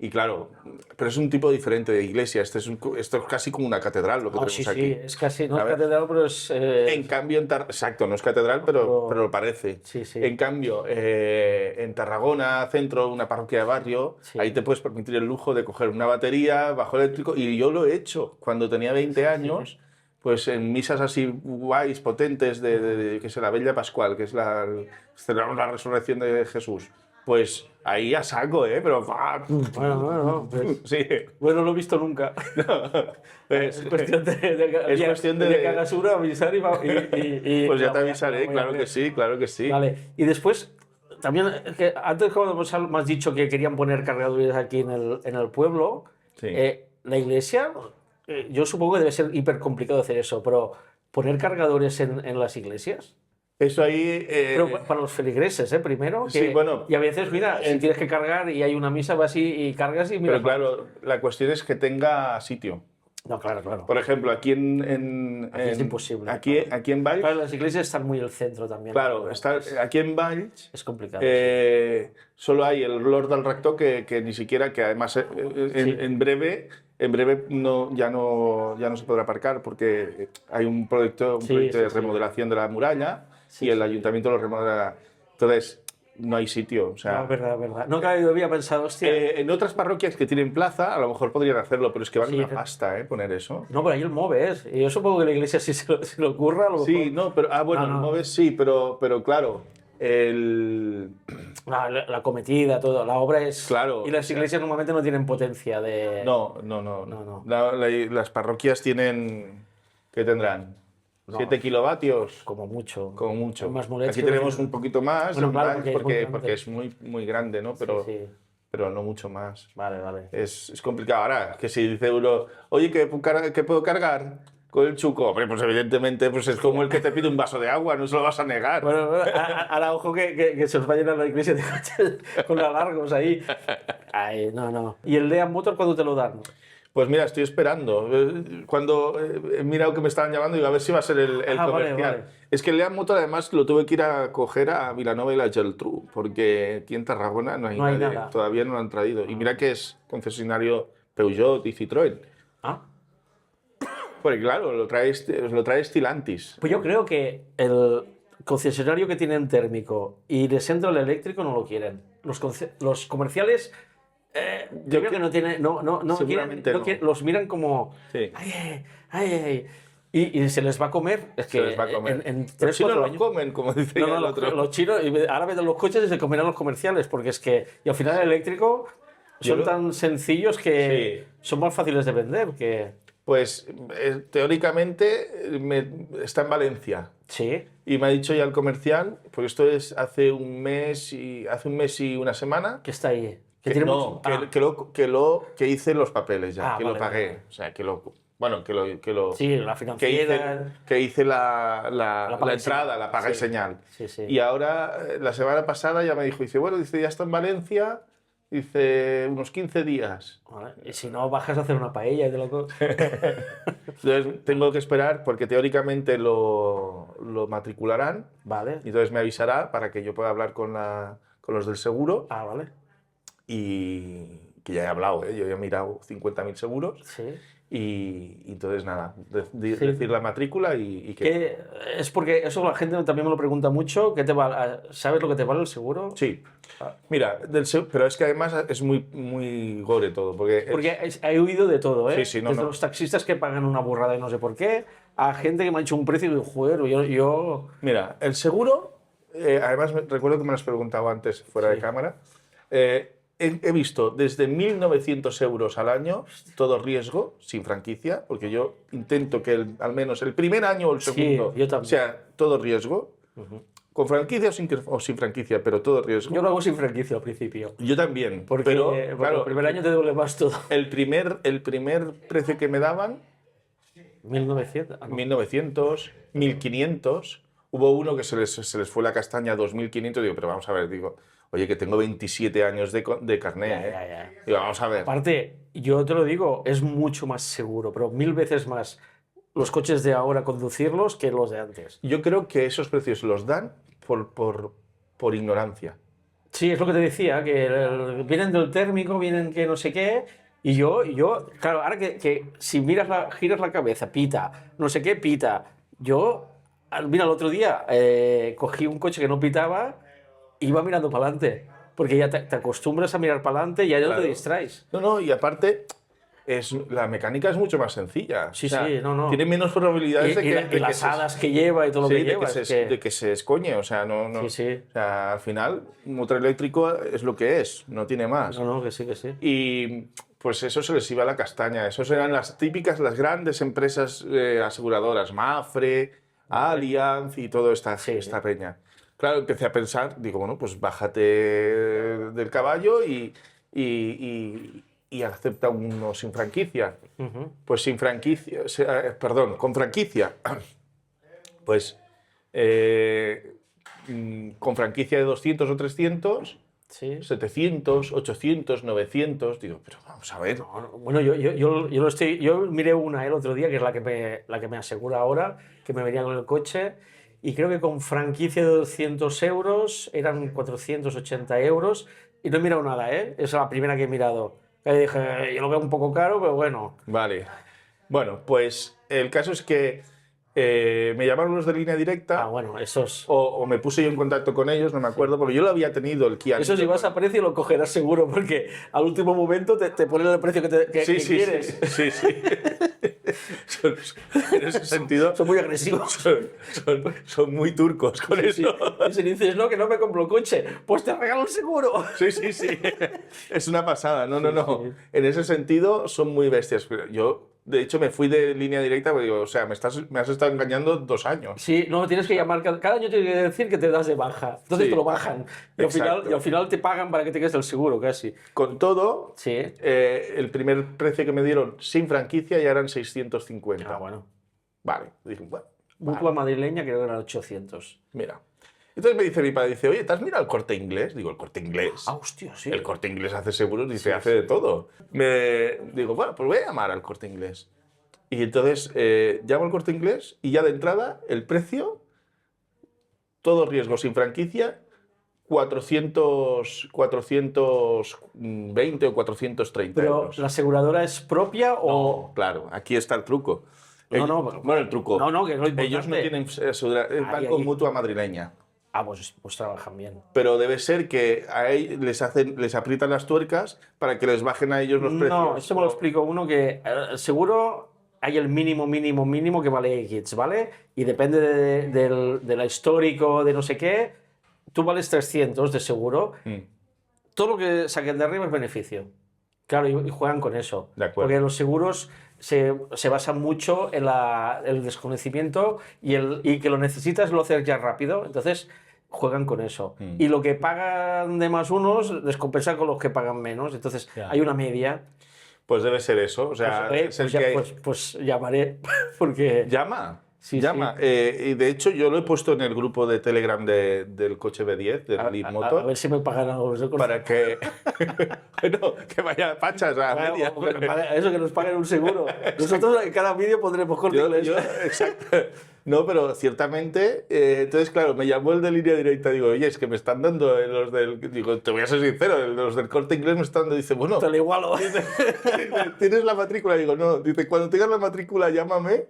Y claro, pero es un tipo diferente de iglesia, esto es casi como una catedral lo que No, tenemos sí, aquí. sí, es casi, no es ¿Sabes? catedral, pero es... En cambio, exacto, no es catedral, pero lo parece. Sí, sí. En cambio, en Tarragona, centro, una parroquia de barrio, Sí. ahí te puedes permitir el lujo de coger una batería, bajo eléctrico, y yo lo he hecho cuando tenía 20 años, pues en misas así guays, potentes, que es la Bella Pascual, que es celebramos la resurrección de Jesús. Pues ahí a saco, ¿eh? Pero... Bueno, pues, Sí. bueno, no lo he visto nunca. Pues, Es cuestión es cuestión de que hagas una, avisar y pues ya la te voy a- avisaré, la voy a claro ver. que sí, claro que sí. Vale, y después, también, que antes cuando me has dicho que querían poner cargadores aquí en el pueblo, Sí. la iglesia, yo supongo que debe ser hiper complicado hacer eso, pero poner cargadores en las iglesias. Eso ahí... Pero para los feligreses, primero. sí, bueno, y a veces, mira, si tienes que cargar y hay una misa, vas y cargas y mira. pero claro, la cuestión es que tenga sitio. No, claro, claro. Por ejemplo, aquí Aquí es imposible, Aquí, claro. aquí en Valls, Claro, las iglesias están muy al centro también. claro, aquí en Valls Es complicado. solo hay el Lord del Rector que ni siquiera, que además Sí. en breve ya no se podrá aparcar porque hay un proyecto, Sí, de sí. remodelación de la muralla Sí, y el sí. ayuntamiento lo remodela. Entonces, no hay sitio. O sea, No, verdad, verdad. No, claro, yo había pensado, hostia. en otras parroquias que tienen plaza, a lo mejor podrían hacerlo, pero es que vale Sí, una pero- pasta, poner eso. No, pero ahí el MOVE es. Y yo supongo que la iglesia sí se lo ocurra. A lo Sí, mejor. no, pero bueno, No, no. el MOVES sí, pero claro, el La cometida, todo. La obra es. Claro, Y las o sea- iglesias normalmente no tienen potencia de. no. No. Las parroquias tienen, ¿qué tendrán? No. 7 kilovatios, Como mucho. como mucho. Hay más mulets Aquí que tenemos tienen- un poquito más, Bueno, en claro, Valls, porque es muy grande. porque es muy grande, ¿no? Pero, Sí, sí. pero no mucho más. Vale, vale. Es complicado. Ahora, que si dice uno, oye, ¿qué puedo cargar con el chuco? Hombre, pues evidentemente pues es como el que te pide un vaso de agua, no se lo vas a negar. Bueno, ahora ojo que se os vayan a la iglesia de coches con alargos ahí. Ay, no. ¿Y el Lean Motor cuándo te lo dan? Pues mira, estoy esperando. Cuando he mirado que me estaban llamando, digo, a ver si va a ser el Ah, vale, comercial. vale. Es que el Lean Motor, además, lo tuve que ir a coger a Vilanova y la Geltrú, porque aquí en Tarragona no hay No hay nadie, nada. todavía no lo han traído. Y mira que es concesionario Peugeot y Citroën. Ah. Porque claro, lo trae Stellantis. Pues yo creo que el concesionario que tienen térmico y les entra el eléctrico no lo quieren. Los comerciales, yo creo que no tienen, no Seguramente no. los miran como, Sí. ay. Y se les va a comer. Es que Se les va a comer. en Los 3 chinos 4 lo años. comen, como dice No, el otro. los chinos, y ahora venden los coches y se comerán los comerciales, porque es que, y al final el eléctrico Yo son lo- tan sencillos que Sí. son más fáciles de vender que... Pues teóricamente está en Valencia. Sí, Y me ha dicho ya el comercial, porque esto es hace un mes y una semana, que está ahí. Que que, tiene no, mucho- que hice los papeles ya, Ah, que vale, lo pagué. vale. O sea, que Sí, la financiera. hice la paga y entrada, señal. la paga y Sí. señal. Sí. Y ahora, la semana pasada ya me dijo, ya está en Valencia, dice, unos 15 días. Vale, y si no, bajas a hacer una paella y te lo Entonces tengo que esperar porque teóricamente lo matricularán. Vale. Y entonces me avisará para que yo pueda hablar con los del seguro Ah, vale. y que ya he hablado, yo ya he mirado 50.000 seguros Sí. y entonces nada, Sí. decir la matrícula y que... Que es porque eso la gente también me lo pregunta mucho. ¿Sabes lo que te vale el seguro? Sí, mira, pero es que además es muy gore todo, porque He oído de todo, ¿eh? Sí, sí, no, Desde no. los taxistas que pagan una burrada y no sé por qué, a gente que me ha hecho un precio y digo, joder, yo... mira, el seguro, además recuerdo que me lo has preguntado antes fuera de cámara, he visto desde 1.900 euros al año, todo riesgo, sin franquicia, porque yo intento que al menos el primer año o el Sí, segundo yo también. sea todo riesgo, con franquicia o sin franquicia, pero todo riesgo. Yo lo hago sin franquicia al principio. Yo también, Porque, pero porque claro, el primer año te duele más todo. el primer precio que me daban, 1900. Ah, no. 1.900, 1.500. Hubo uno que se les fue la castaña a 2.500. Digo, pero vamos a ver, digo, oye, que tengo 27 años de carné. Ya. Digo, vamos a ver. Aparte, yo te lo digo, es mucho más seguro, pero 1000 veces más los coches de ahora conducirlos que los de antes. Yo creo que esos precios los dan por ignorancia. Sí, es lo que te decía, que vienen del térmico, vienen que no sé qué, y yo claro, ahora que si giras la cabeza, pita, no sé qué, pita. Yo, mira, el otro día cogí un coche que no pitaba, iba mirando para adelante, porque ya te acostumbras a mirar para adelante y ya no Claro. te distraes. No, y aparte, la mecánica es mucho más sencilla. Sí, O sea, sí, no. tiene menos probabilidades de que... Y las hadas que lleva y todo lo Sí, que lleva. de que se escoñe, o sea, no. Sí, sí. O sea, al final, un motor eléctrico es lo que es, no tiene más. No, que sí, que sí. Y pues eso se les iba a la castaña. Esos eran las típicas, las grandes empresas aseguradoras, Mafre, Allianz y toda esta peña. Claro, empecé a pensar, digo, bueno, pues bájate del caballo y acepta uno sin franquicia. Pues sin franquicia, perdón, con franquicia. Pues con franquicia de 200 o 300, Sí. 700, 800, 900. Digo, pero vamos a ver. Bueno, yo miré una el otro día, que es la que me asegura ahora, que me venía con el coche, y creo que con franquicia de 200 euros eran 480 euros, y no he mirado nada, ¿eh? Esa es la primera que he mirado. Y dije, yo lo veo un poco caro, pero bueno. Vale. Bueno, pues el caso es que me llamaron los de Línea Directa. Ah, bueno, esos... O me puse yo en contacto con ellos, no me acuerdo, porque yo lo había tenido el Kia. Eso si vas a precio lo cogerás seguro, porque al último momento te ponen el precio que quieres. Sí. En ese sentido, Son muy agresivos. son muy turcos con eso. Y si dices, no, que no me compro el coche, pues te regalo el seguro. Sí. Es una pasada. No. Sí. En ese sentido, son muy bestias. Yo, de hecho, me fui de Línea Directa porque digo, o sea, me has estado engañando 2 años. Sí, no, tienes que llamar, cada año tienes que decir que te das de baja. Entonces Sí. te lo bajan. Y Exacto. al final te pagan para que te quedes el seguro, casi. Con todo, Sí. el primer precio que me dieron sin franquicia ya eran 650. Ah, bueno. Vale. Dije, bueno, Mutua madrileña creo que eran 800. mira. Entonces me dice mi padre, dice, oye, ¿te has mirado el Corte Inglés? Digo, ¿el Corte Inglés? Ah, hostia, sí. El Corte Inglés hace seguros, dice, hace de todo. Digo, bueno, pues voy a llamar al Corte Inglés. Y entonces llamo al Corte Inglés y ya de entrada el precio, todo riesgo sin franquicia, 420 o 430 Pero euros. ¿la aseguradora es propia o...? No, claro, aquí está el truco. No, pero- Bueno, el truco. No, que es lo importante. Ellos no tienen van Ahí, con ahí. mutua madrileña. Ah, pues trabajan bien. Pero debe ser que les aprietan las tuercas para que les bajen a ellos los precios. No, eso me lo explico uno que seguro hay el mínimo que vale X, ¿vale? Y depende de la histórico, de no sé qué, tú vales 300 de seguro. Todo lo que saquen de arriba es beneficio. Claro, y juegan con eso. De acuerdo. Porque los seguros se basan mucho en el desconocimiento y que lo necesitas lo haces ya rápido. Entonces juegan con eso. Y lo que pagan de más unos les compensa con los que pagan menos. Entonces hay una media. Pues debe ser eso. O sea, es el que... pues llamaré, porque... Llama. Sí, Llama. Y de hecho, yo lo he puesto en el grupo de Telegram del coche B10, del Lead A Motor, ver si me pagan algo. para que... bueno, que vaya pachas a media. Eso, que nos paguen un seguro. Nosotros en cada vídeo pondremos Corte Inglés. Exacto. No, pero ciertamente, entonces, claro, me llamó el de Línea Directa, digo, oye, es que me están dando los del... Digo, te voy a ser sincero, los del Corte Inglés me están dando, dice, bueno... Te lo igualo. Dice, ¿tienes la matrícula? Digo, no. Dice, cuando tengas la matrícula, llámame.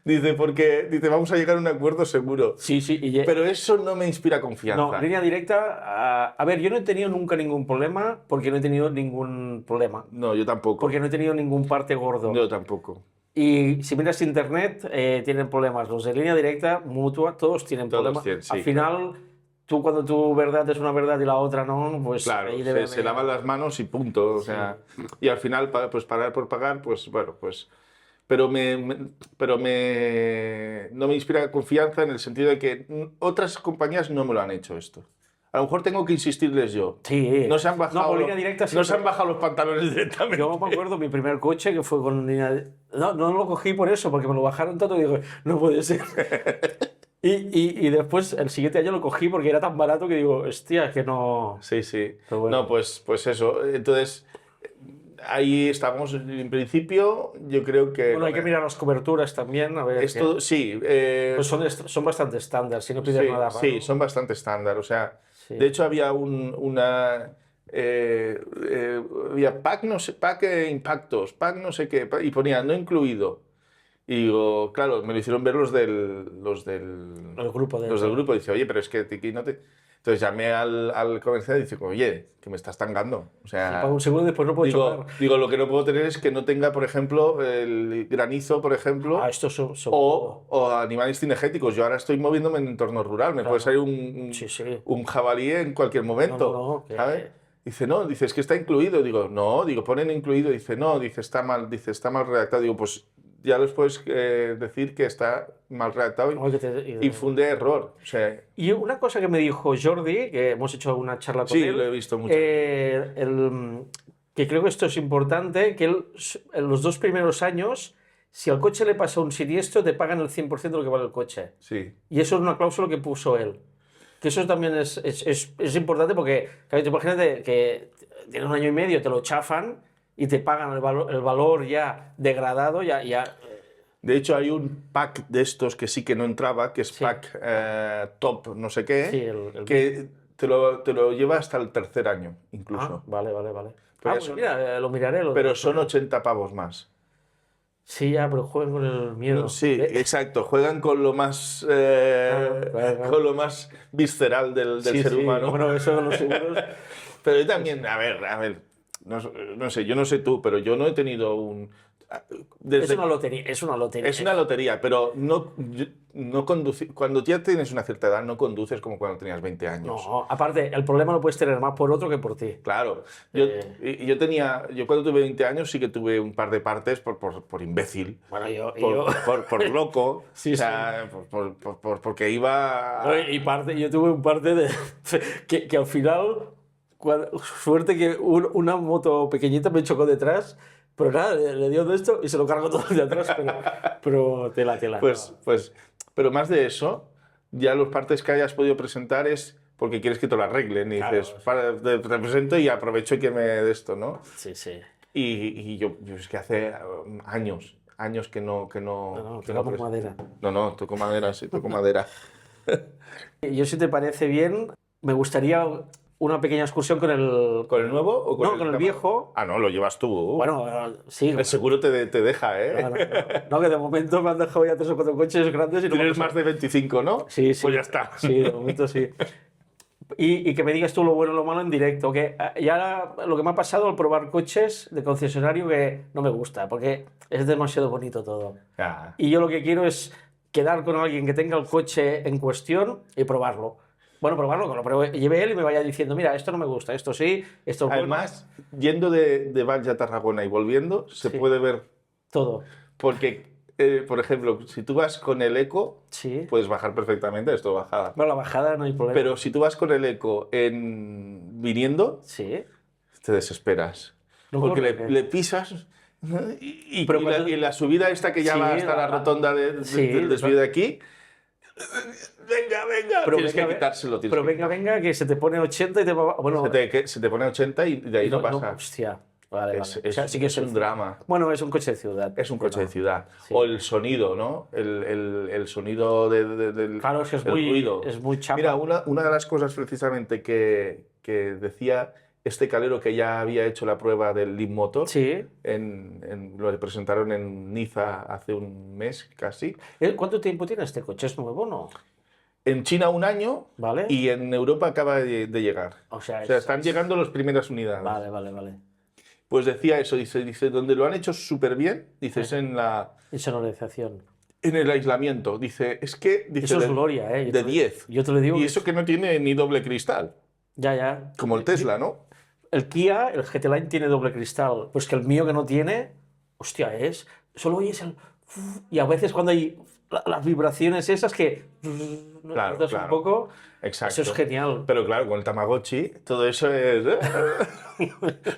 Dice, porque dice, vamos a llegar a un acuerdo seguro. Sí. Pero eso no me inspira confianza. No, Línea Directa... a ver, yo no he tenido nunca ningún problema porque no he tenido ningún problema. No, yo tampoco. Porque no he tenido ningún parte gordo. Yo tampoco. Y si miras internet, tienen problemas. Los de Línea Directa, Mutua, todos tienen Todos problemas. tienen, sí, Al final, tú cuando tu verdad es una verdad y la otra no, pues Claro, ahí debe se lavan las manos y punto. O sea, y al final, pues pagar por pagar, pues bueno, pues... Pero no me inspira confianza en el sentido de que otras compañías no me lo han hecho esto. A lo mejor tengo que insistirles yo. Sí. No se han bajado, No, con línea directa no se siempre. han bajado los pantalones directamente. Yo me acuerdo mi primer coche que fue con línea... No, no lo cogí por eso, porque me lo bajaron todo y digo, no puede ser. Y después, el siguiente año lo cogí porque era tan barato que digo, hostia, que no... Sí, sí. Pero bueno. No, pues eso. Entonces, ahí estamos. En principio, yo creo que... Bueno, hay que mirar las coberturas también, a ver... Esto, sí. Pues son bastante estándar, si no pides Sí, nada raro. sí, son bastante estándar. O sea, Sí. de hecho había había pack, no sé, pack impactos, pack no sé qué, y ponía no incluido. Y digo, claro, me lo hicieron ver los del El grupo de... los del grupo. Dice, oye, pero es que Tiki no te... Entonces llamé al comercial y dice, oye, que me estás tangando. O sea, Pago un seguro y después no puedo chocar. digo, lo que no puedo tener es que no tenga, por ejemplo, el granizo, por ejemplo, Ah, estos son... o animales cinegéticos. Yo ahora estoy moviéndome en entorno rural, me puede salir Sí, sí. un jabalí en cualquier momento, No, que- ¿sabes? Dice, no, dice, es que está incluido. Digo, no, digo, ponen incluido. Dice, no, dice, está mal redactado. Digo, pues ya les puedes decir que está mal redactado Igual que te- infunde error. O sea, Y una cosa que me dijo Jordi, que hemos hecho una charla con sí, él, lo he visto mucho. que creo que esto es importante, que él, en los 2 primeros años, si al coche le pasa un siniestro, te pagan el 100% de lo que vale el coche. Sí. Y eso es una cláusula que puso él. Que eso también es importante porque, claro, te imagínate que tienes un año y medio, te lo chafan y te pagan el valor ya degradado, ya De hecho, hay un pack de estos que sí que no entraba, que es pack top no sé qué, Sí, el- que te lo lleva hasta el tercer año, incluso. vale. Pero Pues son- mira, lo miraré. Pero son 80 pavos más. Sí, ya, pero jueguen con el miedo. Sí, exacto. Juegan con lo más, claro. con lo más visceral del Sí, ser sí. humano. Bueno, eso de los seguros. Pero yo también, a ver, no sé, yo no sé tú, pero yo no he tenido un... Es una lotería. Es una lotería. Es una lotería, pero no cuando ya tienes una cierta edad, no conduces como cuando tenías 20 años. No, aparte, el problema lo puedes tener más por otro que por ti. Claro. Yo cuando tuve 20 años sí que tuve un par de partes por imbécil. Bueno, yo... Por loco. Sí, o sea, porque iba... Yo tuve un parte de... que al final, suerte que una moto pequeñita me chocó detrás, pero nada, le dio de esto y se lo cargó todo de atrás, pero tela. Pero más de eso, ya los partes que hayas podido presentar es porque quieres que te lo arreglen. Y dices, te presento y aprovecho que me de esto, ¿no? Sí. Y yo es que hace años que no No, que tocamos presento. madera. No, toco madera, sí, toco madera. Yo, si te parece bien, me gustaría una pequeña excursión con el... ¿Con el nuevo o con No, con el Tama- viejo. Ah, no, lo llevas tú. Bueno, sí. El seguro te deja, ¿eh? No, que de momento me han dejado ya 3 o 4 coches grandes y no me Tienes ha más de 25, ¿no? Sí. Pues ya está. Sí, de momento sí. Y que me digas tú lo bueno y lo malo en directo. Que ya lo que me ha pasado al probar coches de concesionario que no me gusta, porque es demasiado bonito todo. Ya. Y yo lo que quiero es quedar con alguien que tenga el coche en cuestión y probarlo. Bueno, probarlo, que lo lleve él y me vaya diciendo, mira, esto no me gusta, esto sí, esto es bueno. Además, yendo de Valls a Tarragona y volviendo, se Sí. puede ver. Todo. Porque, por ejemplo, si tú vas con el Eco, Sí. puedes bajar perfectamente, esto bajada. Bueno, la bajada no hay problema. Pero si tú vas con el Eco viniendo, Sí. te desesperas. No Porque corre, le pisas y Pero cuando- la subida esta que ya Sí, va hasta la rotonda del desvío de aquí. Venga, Pero tienes venga, que quitárselo. Pero venga, que se te pone 80 y te va... Bueno, Se te pone 80 y de ahí no pasa. hostia. Vale. O sea, sí que es un drama. Bueno, es un coche de ciudad. Es un coche de ciudad. Sí. O el sonido, ¿no? El sonido del Claro, es que es del ruido. muy chapa. Mira, una de las cosas precisamente que decía este calero que ya había hecho la prueba del Leap Motor, Sí. lo presentaron en Niza hace un mes casi. ¿Cuánto tiempo tiene este coche? ¿Es nuevo o no? En China 1 año Vale. y en Europa acaba de llegar. O sea, Están llegando las primeras unidades. Vale. Pues decía eso, dice, donde lo han hecho súper bien, dices en la... Insonorización. en el aislamiento. Dice, es que... Dice, Eso es gloria, ¿eh? De 10. Yo te lo digo. Y eso que no tiene ni doble cristal, Ya. como el Tesla, ¿no? El Kia, el GT Line tiene doble cristal. Pues que el mío que no tiene, hostia, solo oyes el... Y a veces cuando hay las vibraciones esas que... Claro, notas claro. un poco... Exacto. Eso es genial. Pero claro, con el Tamagotchi, todo eso es...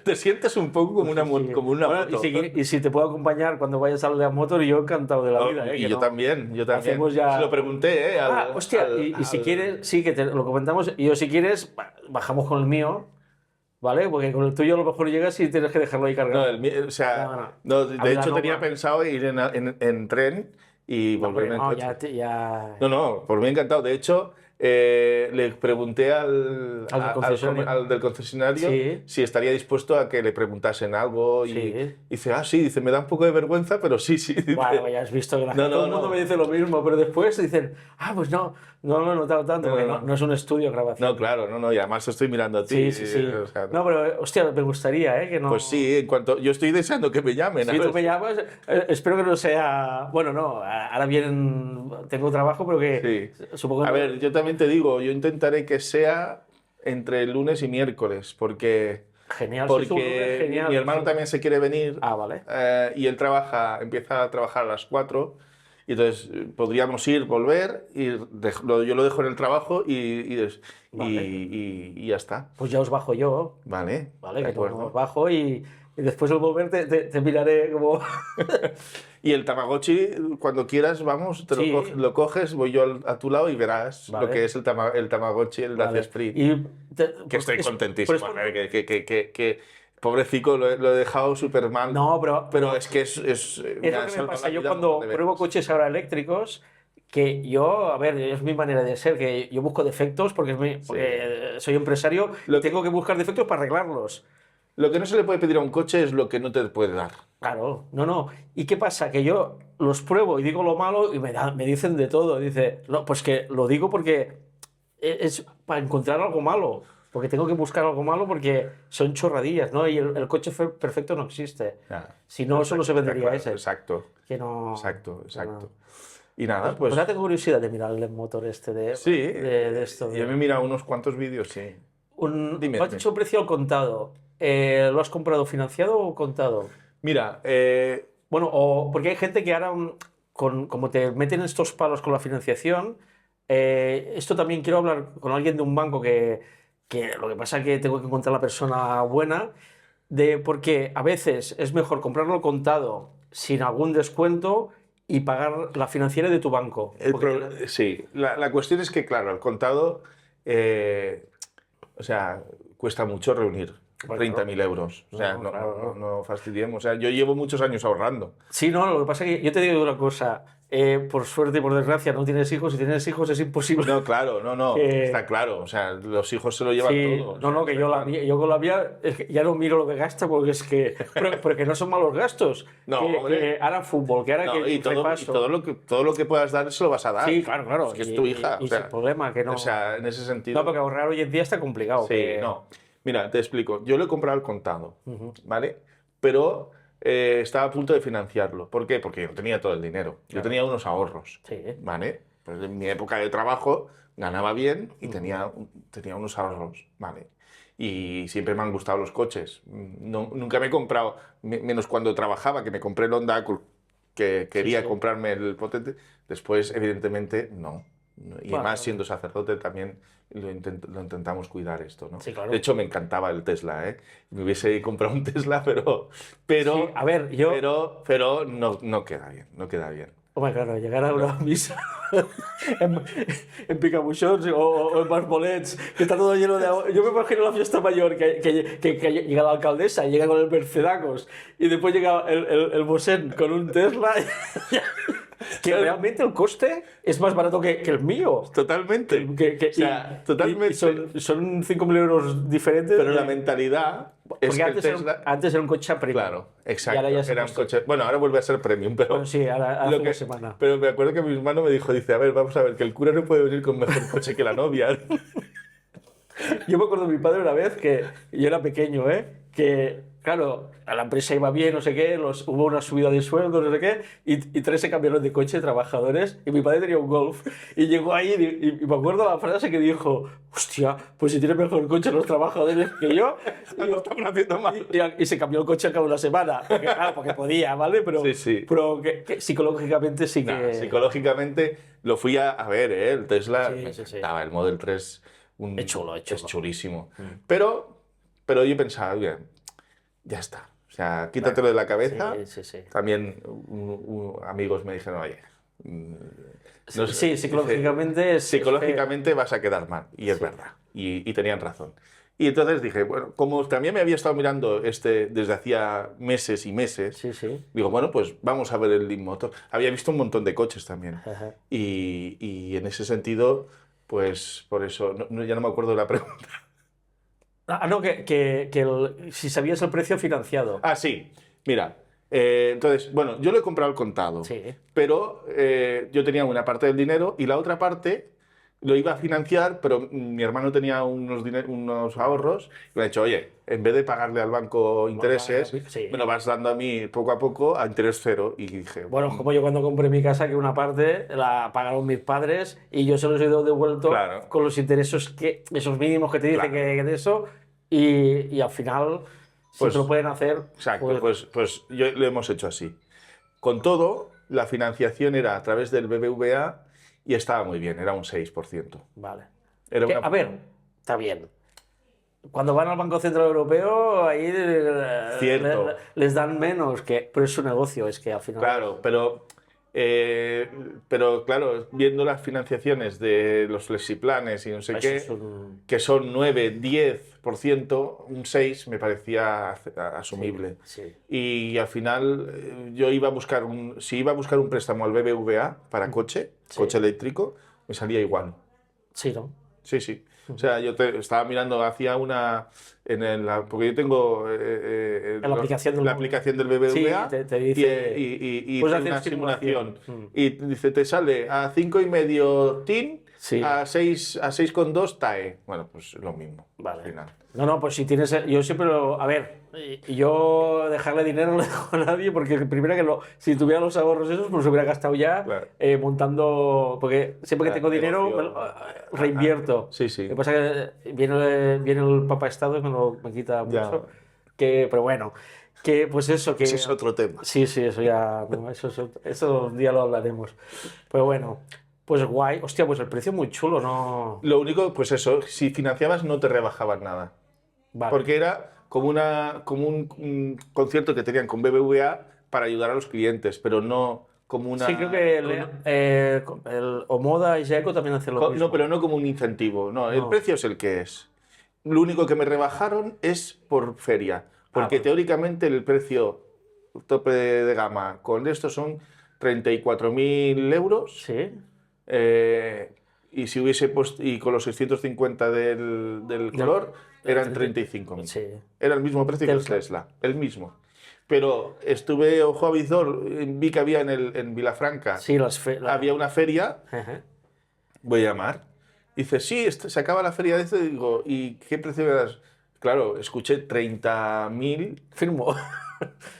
Te sientes un poco como una, Sí. como una Bueno, moto. y si te puedo acompañar cuando vayas a la motor, yo encantado de la vida. Y que yo no. también, yo también. Hacemos ya... Se lo pregunté, ¿eh? hostia, y si quieres, sí, que lo comentamos. Y yo, si quieres, bajamos con el mío, ¿vale? Porque con el tuyo a lo mejor llegas y tienes que dejarlo ahí cargado. No, o sea, No. de hecho tenía pensado ir en tren y volverme en No, coche. ya... No, por mí encantado. De hecho, le pregunté Al del concesionario. al del concesionario Sí. si estaría dispuesto a que le preguntasen algo. Y Sí. dice, sí, dice, me da un poco de vergüenza, pero sí. Dice, Bueno, ya has visto que todo el mundo me dice lo mismo, pero después dicen, pues no lo he notado tanto, porque no es un estudio de grabación. No, claro, y además te estoy mirando a ti. Sí. O sea, no, pero, hostia, me gustaría, que no... Pues sí, en cuanto yo estoy deseando que me llamen. Si tú me llamas, espero que no sea... Bueno, no, ahora bien tengo trabajo, pero que supongo que... A ver, yo también te digo, yo intentaré que sea entre lunes y miércoles, porque... Genial, Porque genial. mi hermano también se quiere venir. Vale. Y él empieza a trabajar a las 4. Y entonces podríamos ir, volver, yo lo dejo en el trabajo y ya está. Pues ya os bajo yo. Vale, Vale, de que acuerdo. os bajo y después al volver te miraré como... Y el Tamagotchi, cuando quieras, vamos, lo coges, voy yo a tu lado y verás lo que es el Tamagotchi, el Dacia Sprint. Que estoy contentísimo. Que pobrecito, lo he dejado súper mal. No, pero es que es lo que me pasa. Yo cuando pruebo coches ahora eléctricos, que yo, a ver, es mi manera de ser, que yo busco defectos porque soy empresario y tengo que buscar defectos para arreglarlos. Lo que no se le puede pedir a un coche es lo que no te puede dar. Claro, no. ¿Y qué pasa? Que yo los pruebo y digo lo malo y me dicen de todo. Dice, no, pues que lo digo porque es para encontrar algo malo. Porque tengo que buscar algo malo porque son chorradillas, ¿no? Y el coche perfecto no existe. Si no, solo se vendería ese. Exacto. Que no... Exacto. No. Y nada, pues ya tengo curiosidad de mirar el motor este de esto. Yo me he mirado unos cuantos vídeos, sí. Dime. ¿Has hecho precio al contado? ¿Lo has comprado financiado o contado? Mira, bueno, porque hay gente que ahora, como te meten estos palos con la financiación, esto también quiero hablar con alguien de un banco que lo que pasa es que tengo que encontrar la persona buena, porque a veces es mejor comprarlo al contado sin algún descuento y pagar la financiera de tu banco. Sí, la cuestión es que, claro, el contado, cuesta mucho reunir 30.000 euros. O sea, no fastidiemos. O sea, yo llevo muchos años ahorrando. Sí, no, lo que pasa es que yo te digo una cosa. Por suerte y por desgracia no tienes hijos. Si tienes hijos es imposible. No, claro, está claro. O sea, los hijos se lo llevan todo. Que yo con la mía es que ya no miro lo que gasta porque es que... Pero que no son malos gastos. Que hará fútbol, que hará y todo lo que puedas dar se lo vas a dar. Sí, claro. Es que es tu hija. Y sin problema, que no... O sea, en ese sentido... No, porque ahorrar hoy en día está complicado. Sí, no. Mira, te explico. Yo lo he comprado al contado, ¿vale? Pero estaba a punto de financiarlo. ¿Por qué? Porque yo no tenía todo el dinero. Claro. Yo tenía unos ahorros, ¿vale? Pues en mi época de trabajo ganaba bien y tenía unos ahorros, ¿vale? Y siempre me han gustado los coches. Nunca me he comprado, menos cuando trabajaba, que me compré el Honda Accord, que quería comprarme el potente. Después, evidentemente, no. Y más siendo sacerdote también lo intentamos cuidar esto, ¿no? Sí, claro. De hecho, me encantaba el Tesla, ¿eh? Me hubiese comprado un Tesla, pero sí, a ver, pero no queda bien, no queda bien. Hombre, claro, llegar a una misa en picabuixons o en Barbolets, que está todo lleno de agua. Yo me imagino la fiesta mayor, que llega la alcaldesa, llega con el Mercedacos, y después llega el Mosén con un Tesla. Que realmente el coste es más barato que el mío. Totalmente. Totalmente. Y son 5.000 euros diferentes. Pero la mentalidad es que antes era un coche premium. Claro, exacto. Y ahora ya era un coche... Bueno, ahora vuelve a ser premium, pero... Bueno, sí, ahora hace una semana. Pero me acuerdo que mi hermano me dijo, dice, a ver, vamos a ver, que el cura no puede venir con mejor coche que la novia. Yo me acuerdo de mi padre una vez, que yo era pequeño, que claro, a la empresa iba bien, no sé qué, hubo una subida de sueldo, no sé qué, y tres se cambiaron de coche, trabajadores, y mi padre tenía un Golf. Y llegó ahí y me acuerdo la frase que dijo, hostia, pues si tiene mejor coche los trabajadores que yo, Lo estamos haciendo mal. y se cambió el coche al cabo de una semana, porque, claro, porque podía, ¿vale? Pero, Sí, sí. pero que psicológicamente sí que... Nah, psicológicamente lo fui a ver, ¿eh? El Tesla Sí, me sí, sí. encantaba, el Model 3 Es chulo, es chulo. es chulísimo. Pero yo pensaba, oye, ya está. O sea, quítatelo de la cabeza. Sí, sí, sí. También amigos me dijeron, oye, no sé, Sí, psicológicamente es psicológicamente vas a quedar mal. Y es verdad. Y tenían razón. Y entonces dije, bueno, como también me había estado mirando desde hacía meses y meses, Sí, sí. digo, bueno, pues vamos a ver el Leap Motor. Había visto un montón de coches también. Ajá. Y en ese sentido, pues por eso, ya no me acuerdo de la pregunta. Ah, no, si sabías el precio financiado. Ah, sí, mira. Entonces, bueno, yo lo he comprado al contado, Sí. pero yo tenía una parte del dinero y la otra parte lo iba a financiar, pero mi hermano tenía unos ahorros y me ha dicho, oye, en vez de pagarle al banco intereses, sí. me lo vas dando a mí poco a poco a interés cero. Y dije, Bueno, como yo cuando compré mi casa, que una parte la pagaron mis padres y yo se los he ido devuelto Claro. con los intereses esos mínimos que te dicen Claro. que de eso, y al final, si Pues, te lo pueden hacer, exacto, pues yo lo hemos hecho así. Con todo, la financiación era a través del BBVA y estaba muy bien, era un 6%. vale. Era Que, una- a ver, está bien. Cuando van al Banco Central Europeo, ahí Cierto. les dan menos, pero es su negocio, es que al final... Claro, pero claro, viendo las financiaciones de los flexiplanes y no sé Eso qué, es un- que son 9-10%, un 6 me parecía asumible. Sí. Y al final yo iba a buscar si iba a buscar un préstamo al BBVA para coche eléctrico, me salía igual. Sí, ¿no? Sí, sí. O sea, yo estaba mirando hacia porque yo tengo La aplicación del la móvil. aplicación del BBVA Sí, te dice- y puedes hice hacer una simulación. simulación. Y dice, te sale a 5,5 TIN, Sí. a 6,2 TAE. Bueno, pues lo mismo. Vale. Al final. No, pues si tienes... Yo siempre a ver, yo dejarle dinero no le dejo a nadie porque primero si tuviera los ahorros esos, pues los hubiera gastado ya Claro. montando... Porque siempre que Claro, tengo dinero, negocio. reinvierto. Sí, sí. Lo que pasa es que viene el Papa Estado y me quita Ya. mucho. Pero bueno, que pues eso, que... Ese es otro tema. Sí, eso ya... no, eso un día lo hablaremos. Pero bueno, pues guay. Hostia, pues el precio muy chulo, ¿no? Lo único, pues eso, si financiabas no te rebajaban nada. Vale. Porque era como un concierto que tenían con BBVA para ayudar a los clientes, pero no como una... Sí, creo que el Omoda y Jaeco también hacen lo mismo. No, pero no como un incentivo. No, el No. precio es el que es. Lo único que me rebajaron es por feria, porque vale. teóricamente el precio tope de gama con esto son 34.000 euros. Sí. Y si hubiese puesto, y con los 650 del color, eran 35.000. Sí. Era el mismo precio que el Tesla, el mismo. Pero estuve ojo a visor, vi que había en Vilafranca, Sí, había una feria, Ajá. voy a llamar. Dice, sí, se acaba la feria de esto, y digo, ¿y qué precio me das? Claro, escuché 30.000, Firmo.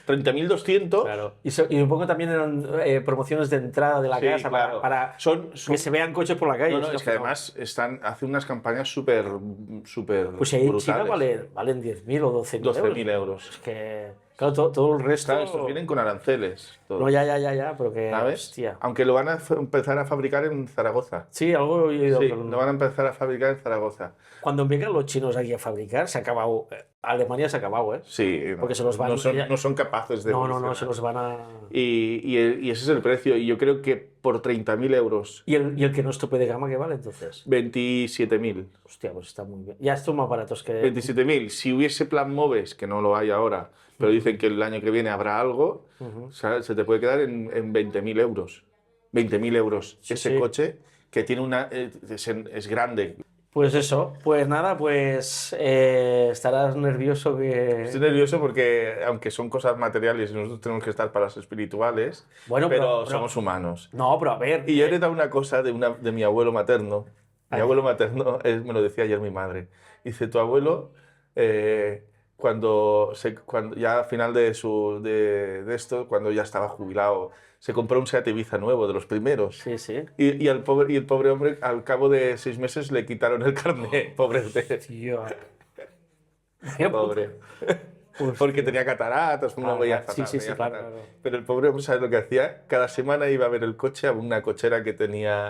30.200. Claro. Y supongo también eran promociones de entrada de la Sí, casa claro. para Son- que se vean coches por la calle. No, es que además hacen unas campañas súper Pues ahí en China brutales. valen 10.000 o 12.000 euros. 12.000 euros. Es que, claro, todo el resto... Claro, estos vienen con aranceles. todo, No, ya, pero que... ¿sabes? Hostia. Aunque lo van a empezar a fabricar en Zaragoza. Sí, algo he oído. Sí, pero no. lo van a empezar a fabricar en Zaragoza. Cuando vengan los chinos aquí a fabricar, se ha acabado. Alemania se ha acabado, ¿eh? Sí, Porque se los van- no son, ya- no son capaces de No, evolucionar. se los van a... Y ese es el precio. Y yo creo que por 30.000 euros, ¿Y el que no es tope de gama qué vale entonces? 27.000. Hostia, pues está muy bien. Ya estos más baratos que... 27.000. Si hubiese plan MOVES, que no lo hay ahora, pero dicen que el año que viene habrá algo, o sea, se te puede quedar en 20.000 euros. 20.000 euros. Sí, Ese sí. coche que tiene es grande. Pues eso, pues nada, pues estarás nervioso que... Estoy nervioso porque, aunque son cosas materiales y nosotros tenemos que estar para las espirituales, Bueno, pero pero- somos humanos. No, pero a ver... Y yo he heredado una cosa de mi abuelo materno. Mi abuelo materno, me lo decía ayer mi madre. Dice, tu abuelo, cuando ya al final de esto, cuando ya estaba jubilado, se compró un Seat Ibiza nuevo, de los primeros. Sí, sí. Y el pobre hombre, al cabo de 6 meses, le quitaron el carnet, pobre Tío. pobre. Porque tenía cataratas, no veía fatal. Sí, veía claro, fatal. claro. Pero el pobre hombre, ¿sabes lo que hacía? Cada semana iba a ver el coche a una cochera que tenía...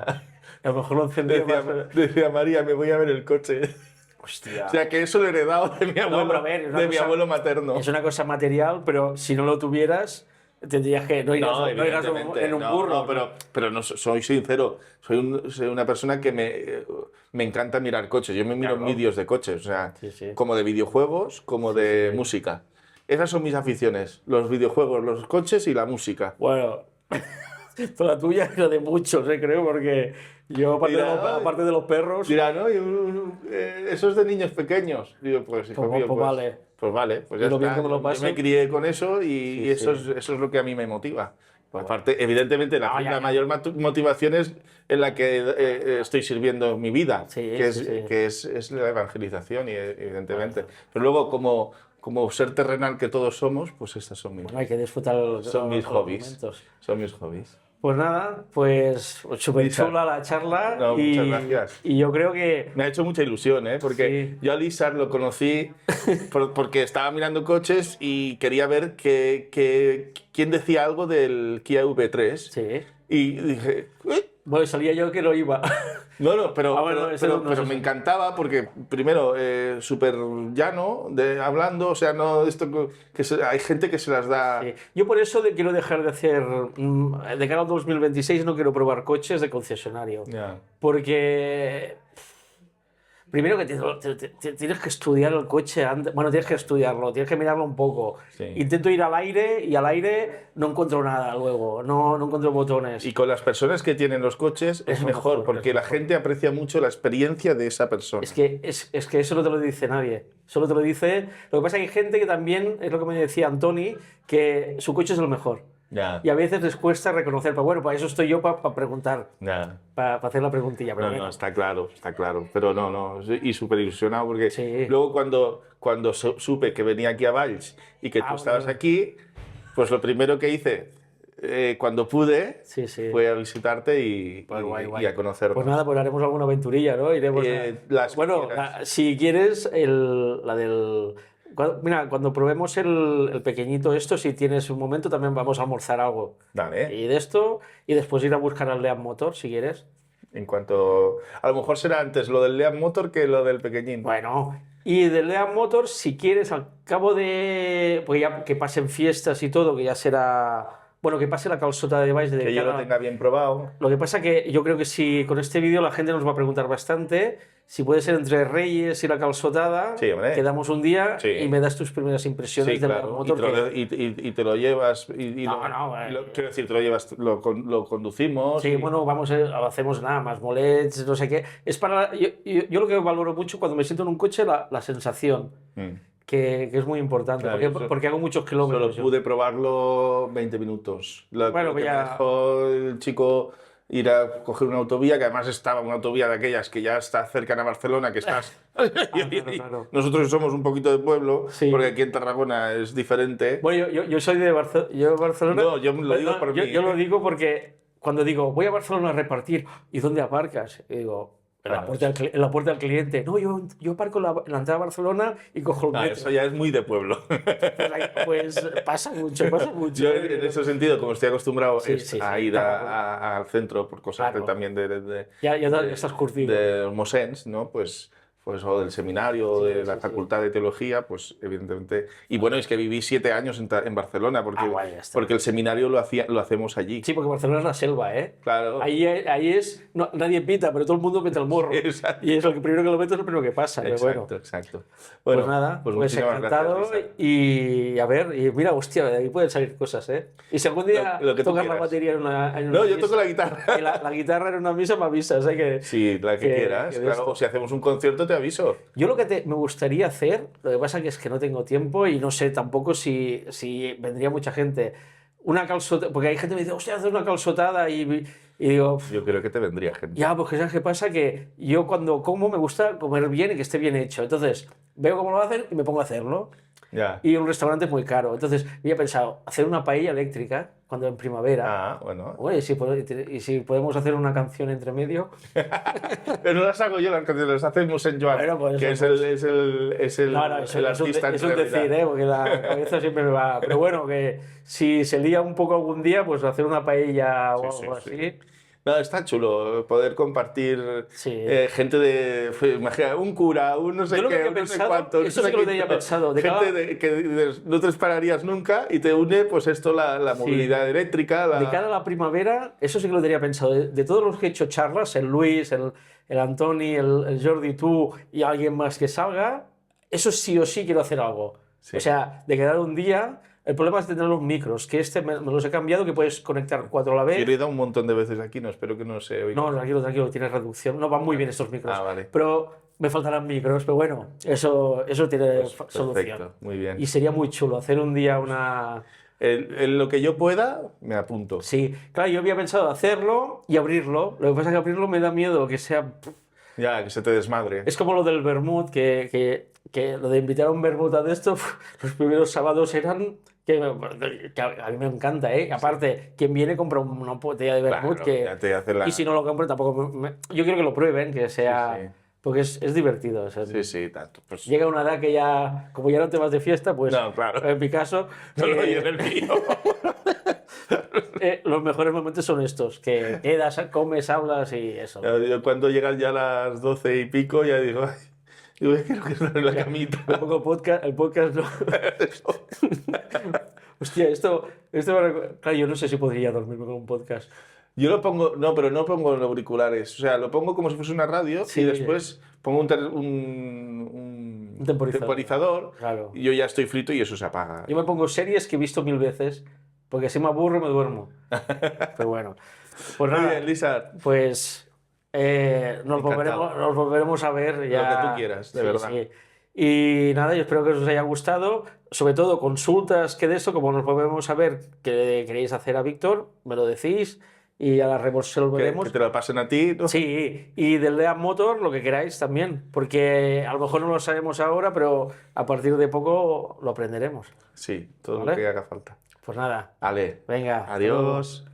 A lo mejor lo encendía Decía, María, me voy a ver el coche. Hostia. O sea, que eso lo he heredado de mi abuelo, pero a ver, es una mi cosa- abuelo materno. Es una cosa material, pero si no lo tuvieras, tendrías que no irás, no irás evidentemente, en un no, burro. no, pero no, soy sincero, soy una persona que me encanta mirar coches. Yo me miro Claro. vídeos de coches, o sea, Sí, sí. como de videojuegos, como de música. Esas son mis aficiones, los videojuegos, los coches y la música. Bueno, toda la tuya y la de muchos, creo, porque yo, aparte de los perros, Dirá, ¿no? Eso es de niños pequeños. Digo, pues, hijo Pues- mío, pues vale. Pues vale, pues Y ya lo bien está. que me lo Yo paso. me crié con eso y Sí, eso, sí. eso es lo que a mí me motiva. Aparte, evidentemente, la ya. mayor motivación es en la que estoy sirviendo mi vida, Sí, que, es, sí, sí. que es la evangelización, y, evidentemente. Pero luego, como ser terrenal que todos somos, pues estas son mis, bueno, hay que disfrutar son mis los hobbies. momentos. Son mis hobbies. Pues nada, pues súper chula la charla No, y, muchas gracias. y yo creo que Me ha hecho mucha ilusión, ¿eh? Porque Sí. yo a Lizar lo conocí porque estaba mirando coches y quería ver quién decía algo del Kia V3. sí. Y dije, Bueno, salía yo que no iba. no, pero, Ah, bueno, ese no sé me si- encantaba porque, primero, súper llano, hablando, o sea, no esto hay gente que se las da... Sí. Yo por eso quiero dejar de hacer, de cara al 2026 no quiero probar coches de concesionario. Ya. Porque primero que tienes que estudiar el coche antes. Bueno, tienes que estudiarlo, tienes que mirarlo un poco. Sí. Intento ir al aire y al aire no encuentro nada luego, no encuentro botones. Y con las personas que tienen los coches es lo mejor, mejor, porque es la mejor. gente aprecia mucho la experiencia de esa persona. Es que eso no te lo dice nadie. Solo te lo dice. Lo que pasa es que hay gente que también, es lo que me decía Antoni, que su coche es el mejor. Ya, Y a veces les cuesta reconocer, pero bueno, para eso estoy yo, para preguntar, ya. para hacer la preguntilla. Pero No, bueno. no, está claro. Pero no, y súper ilusionado porque Sí. luego cuando supe que venía aquí a Valls y que tú estabas bueno. aquí, pues lo primero que hice cuando pude Sí, sí. fue a visitarte y, Pues guay, y guay. a conocernos. Pues nada, pues haremos alguna aventurilla, ¿no? Iremos las que bueno, quieras. si quieres, la del... Mira, cuando probemos el pequeñito esto, si tienes un momento, también vamos a almorzar algo. Dale, Y de esto, y después ir a buscar al Lean Motor, si quieres. en cuanto... A lo mejor será antes lo del Lean Motor que lo del pequeñín. Bueno, y del Lean Motor, si quieres, al cabo de... Pues ya que pasen fiestas y todo, que ya será... Bueno, que pase la calçota de Valls de Que yo lo tenga bien probado. Lo que pasa que yo creo que si con este vídeo la gente nos va a preguntar bastante, si puede ser entre Reyes y la calçotada, Sí, hombre. quedamos un día Sí. y me das tus primeras impresiones Sí, del claro. motor. Y te lo llevas. Quiero decir, te lo llevas, lo conducimos. Sí, bueno, hacemos nada más, molets, no sé qué. Es para, yo lo que valoro mucho cuando me siento en un coche, la sensación, Mm. que es muy importante, Claro, porque hago muchos kilómetros. Solo pude probarlo 20 minutos. Bueno, Lo pues que ya- me dejó el chico ir a coger una autovía, que además estaba una autovía de aquellas que ya está cercana a Barcelona, que estás... claro. Nosotros somos un poquito de pueblo, Sí. porque aquí en Tarragona es diferente. Bueno, yo soy de Barcelona. No, yo lo digo por mí. Yo lo digo porque cuando digo, voy a Barcelona a repartir, ¿y dónde aparcas? Y digo, en la puerta del cliente. No, yo aparco en la entrada a Barcelona y cojo el metro. Eso ya es muy de pueblo. Pues pasa mucho. Yo en ese sentido, como estoy acostumbrado Sí, a sí, ir claro. al centro por cosas Claro. también de Ya estás curtido. de Mosens, ¿no? Pues o del seminario, o de la Facultad de Teología, pues evidentemente... Y bueno, es que viví 7 años en Barcelona, porque, guay, ya está. porque el seminario lo hacemos allí. Sí, porque Barcelona es la selva, ¿eh? Claro. Ahí es... nadie pita, pero todo el mundo mete el morro. Exacto. Y es el primero que lo mete es lo primero que pasa. Pero bueno. Exacto. Pues Bueno, nada, pues muchísimas encantado gracias, Lisa. y a ver, y mira, hostia, de ahí pueden salir cosas, ¿eh? Y si algún día Lo que tú tocas la quieras. batería en una No, yo misa, toco la guitarra. y la guitarra en una misa me avisas, ¿eh? Que, Sí, la que quieras. de Claro, esto. o si hacemos un concierto te aviso. Yo lo que me gustaría hacer, lo que pasa que es que no tengo tiempo y no sé tampoco si vendría mucha gente. Una calçotada, porque hay gente que me dice, hostia, hacer una calçotada y digo, Yo creo que te vendría gente. ya, pues ¿sabes qué pasa? Que yo cuando como me gusta comer bien y que esté bien hecho. Entonces, veo cómo lo hacen y me pongo a hacerlo. Ya. y un restaurante muy caro. Entonces, había pensado hacer una paella eléctrica cuando en primavera. Ah, bueno. Oye, y si podemos hacer una canción entre medio. Pero no las hago yo, las canciones las hace Mosén Joan, Bueno, pues que eso, es el No, eso el es un, artista en es un realidad. decir, ¿eh? Porque la cabeza siempre me va. Pero bueno, que si se lía un poco algún día, pues hacer una paella o Sí, algo sí, así. sí. No, está chulo poder compartir Sí. gente imagina, un cura, un no sé Yo lo que qué, había un no sé pensado, cuánto, eso no sí sé que lo qué, tenía pensado, de gente cada- que dices, no te esperarías nunca y te une pues esto, la Sí. movilidad eléctrica. De cara a la primavera, eso sí que lo tenía pensado. De todos los que he hecho charlas, el Luis, el Antoni, el Jordi, tú y alguien más que salga, eso sí o sí quiero hacer algo. Sí. O sea, de quedar un día. El problema es tener los micros, que me los he cambiado, que puedes conectar 4 a la vez. Yo lo he dado un montón de veces aquí, no espero que no se oiga. No, tranquilo, tranquilo, tienes reducción. No van muy bien estos micros. Ah, vale. Pero me faltarán micros, pero bueno, eso tiene Pues solución. perfecto, muy bien. Y sería muy chulo hacer un día una. En lo que yo pueda, me apunto. Sí, claro, yo había pensado hacerlo y abrirlo. Lo que pasa es que abrirlo me da miedo que sea. Ya, que se te desmadre. Es como lo del vermut, que lo de invitar a un vermut a esto, los primeros sábados eran. Que a mí me encanta, ¿eh? Aparte, quien viene compra una botella de vermut Claro, que. ya te hace la... Y si no lo compro, tampoco. Yo quiero que lo prueben, que sea. Sí, sí. Porque es divertido. O sea, Sí, sí, tanto. Pues... llega una edad que ya. Como ya no te vas de fiesta, pues. No, claro. En mi caso. No, no, y en el mío. Los mejores momentos son estos, que quedas, comes, hablas y eso. Yo cuando llegan ya las 12 y pico, ya digo, ay, digo, ya quiero que estar en la camita. Me pongo podcast, el podcast no. Hostia, claro, yo no sé si podría dormirme con un podcast. Yo lo pongo, no, pero no pongo en auriculares. O sea, lo pongo como si fuese una radio Sí. y después pongo Un temporizador. Claro. y yo ya estoy frito y eso se apaga. Yo me pongo series que he visto 1000 veces, porque si me aburro me duermo. Pero bueno. Pues Muy nada, bien, Lisa. pues nos volveremos a ver ya. Lo que tú quieras, de verdad. Sí. Y nada, yo espero que os haya gustado. Sobre todo, consultas que de eso, como nos volvemos a ver, que queréis hacer a Víctor, me lo decís y a la se lo veremos. Que te lo pasen a ti, ¿no? Sí, y del Leap Motor lo que queráis también, porque a lo mejor no lo sabemos ahora, pero a partir de poco lo aprenderemos. Sí, todo ¿Vale? lo que haga falta. Pues nada, Ale, venga. hasta luego. adiós.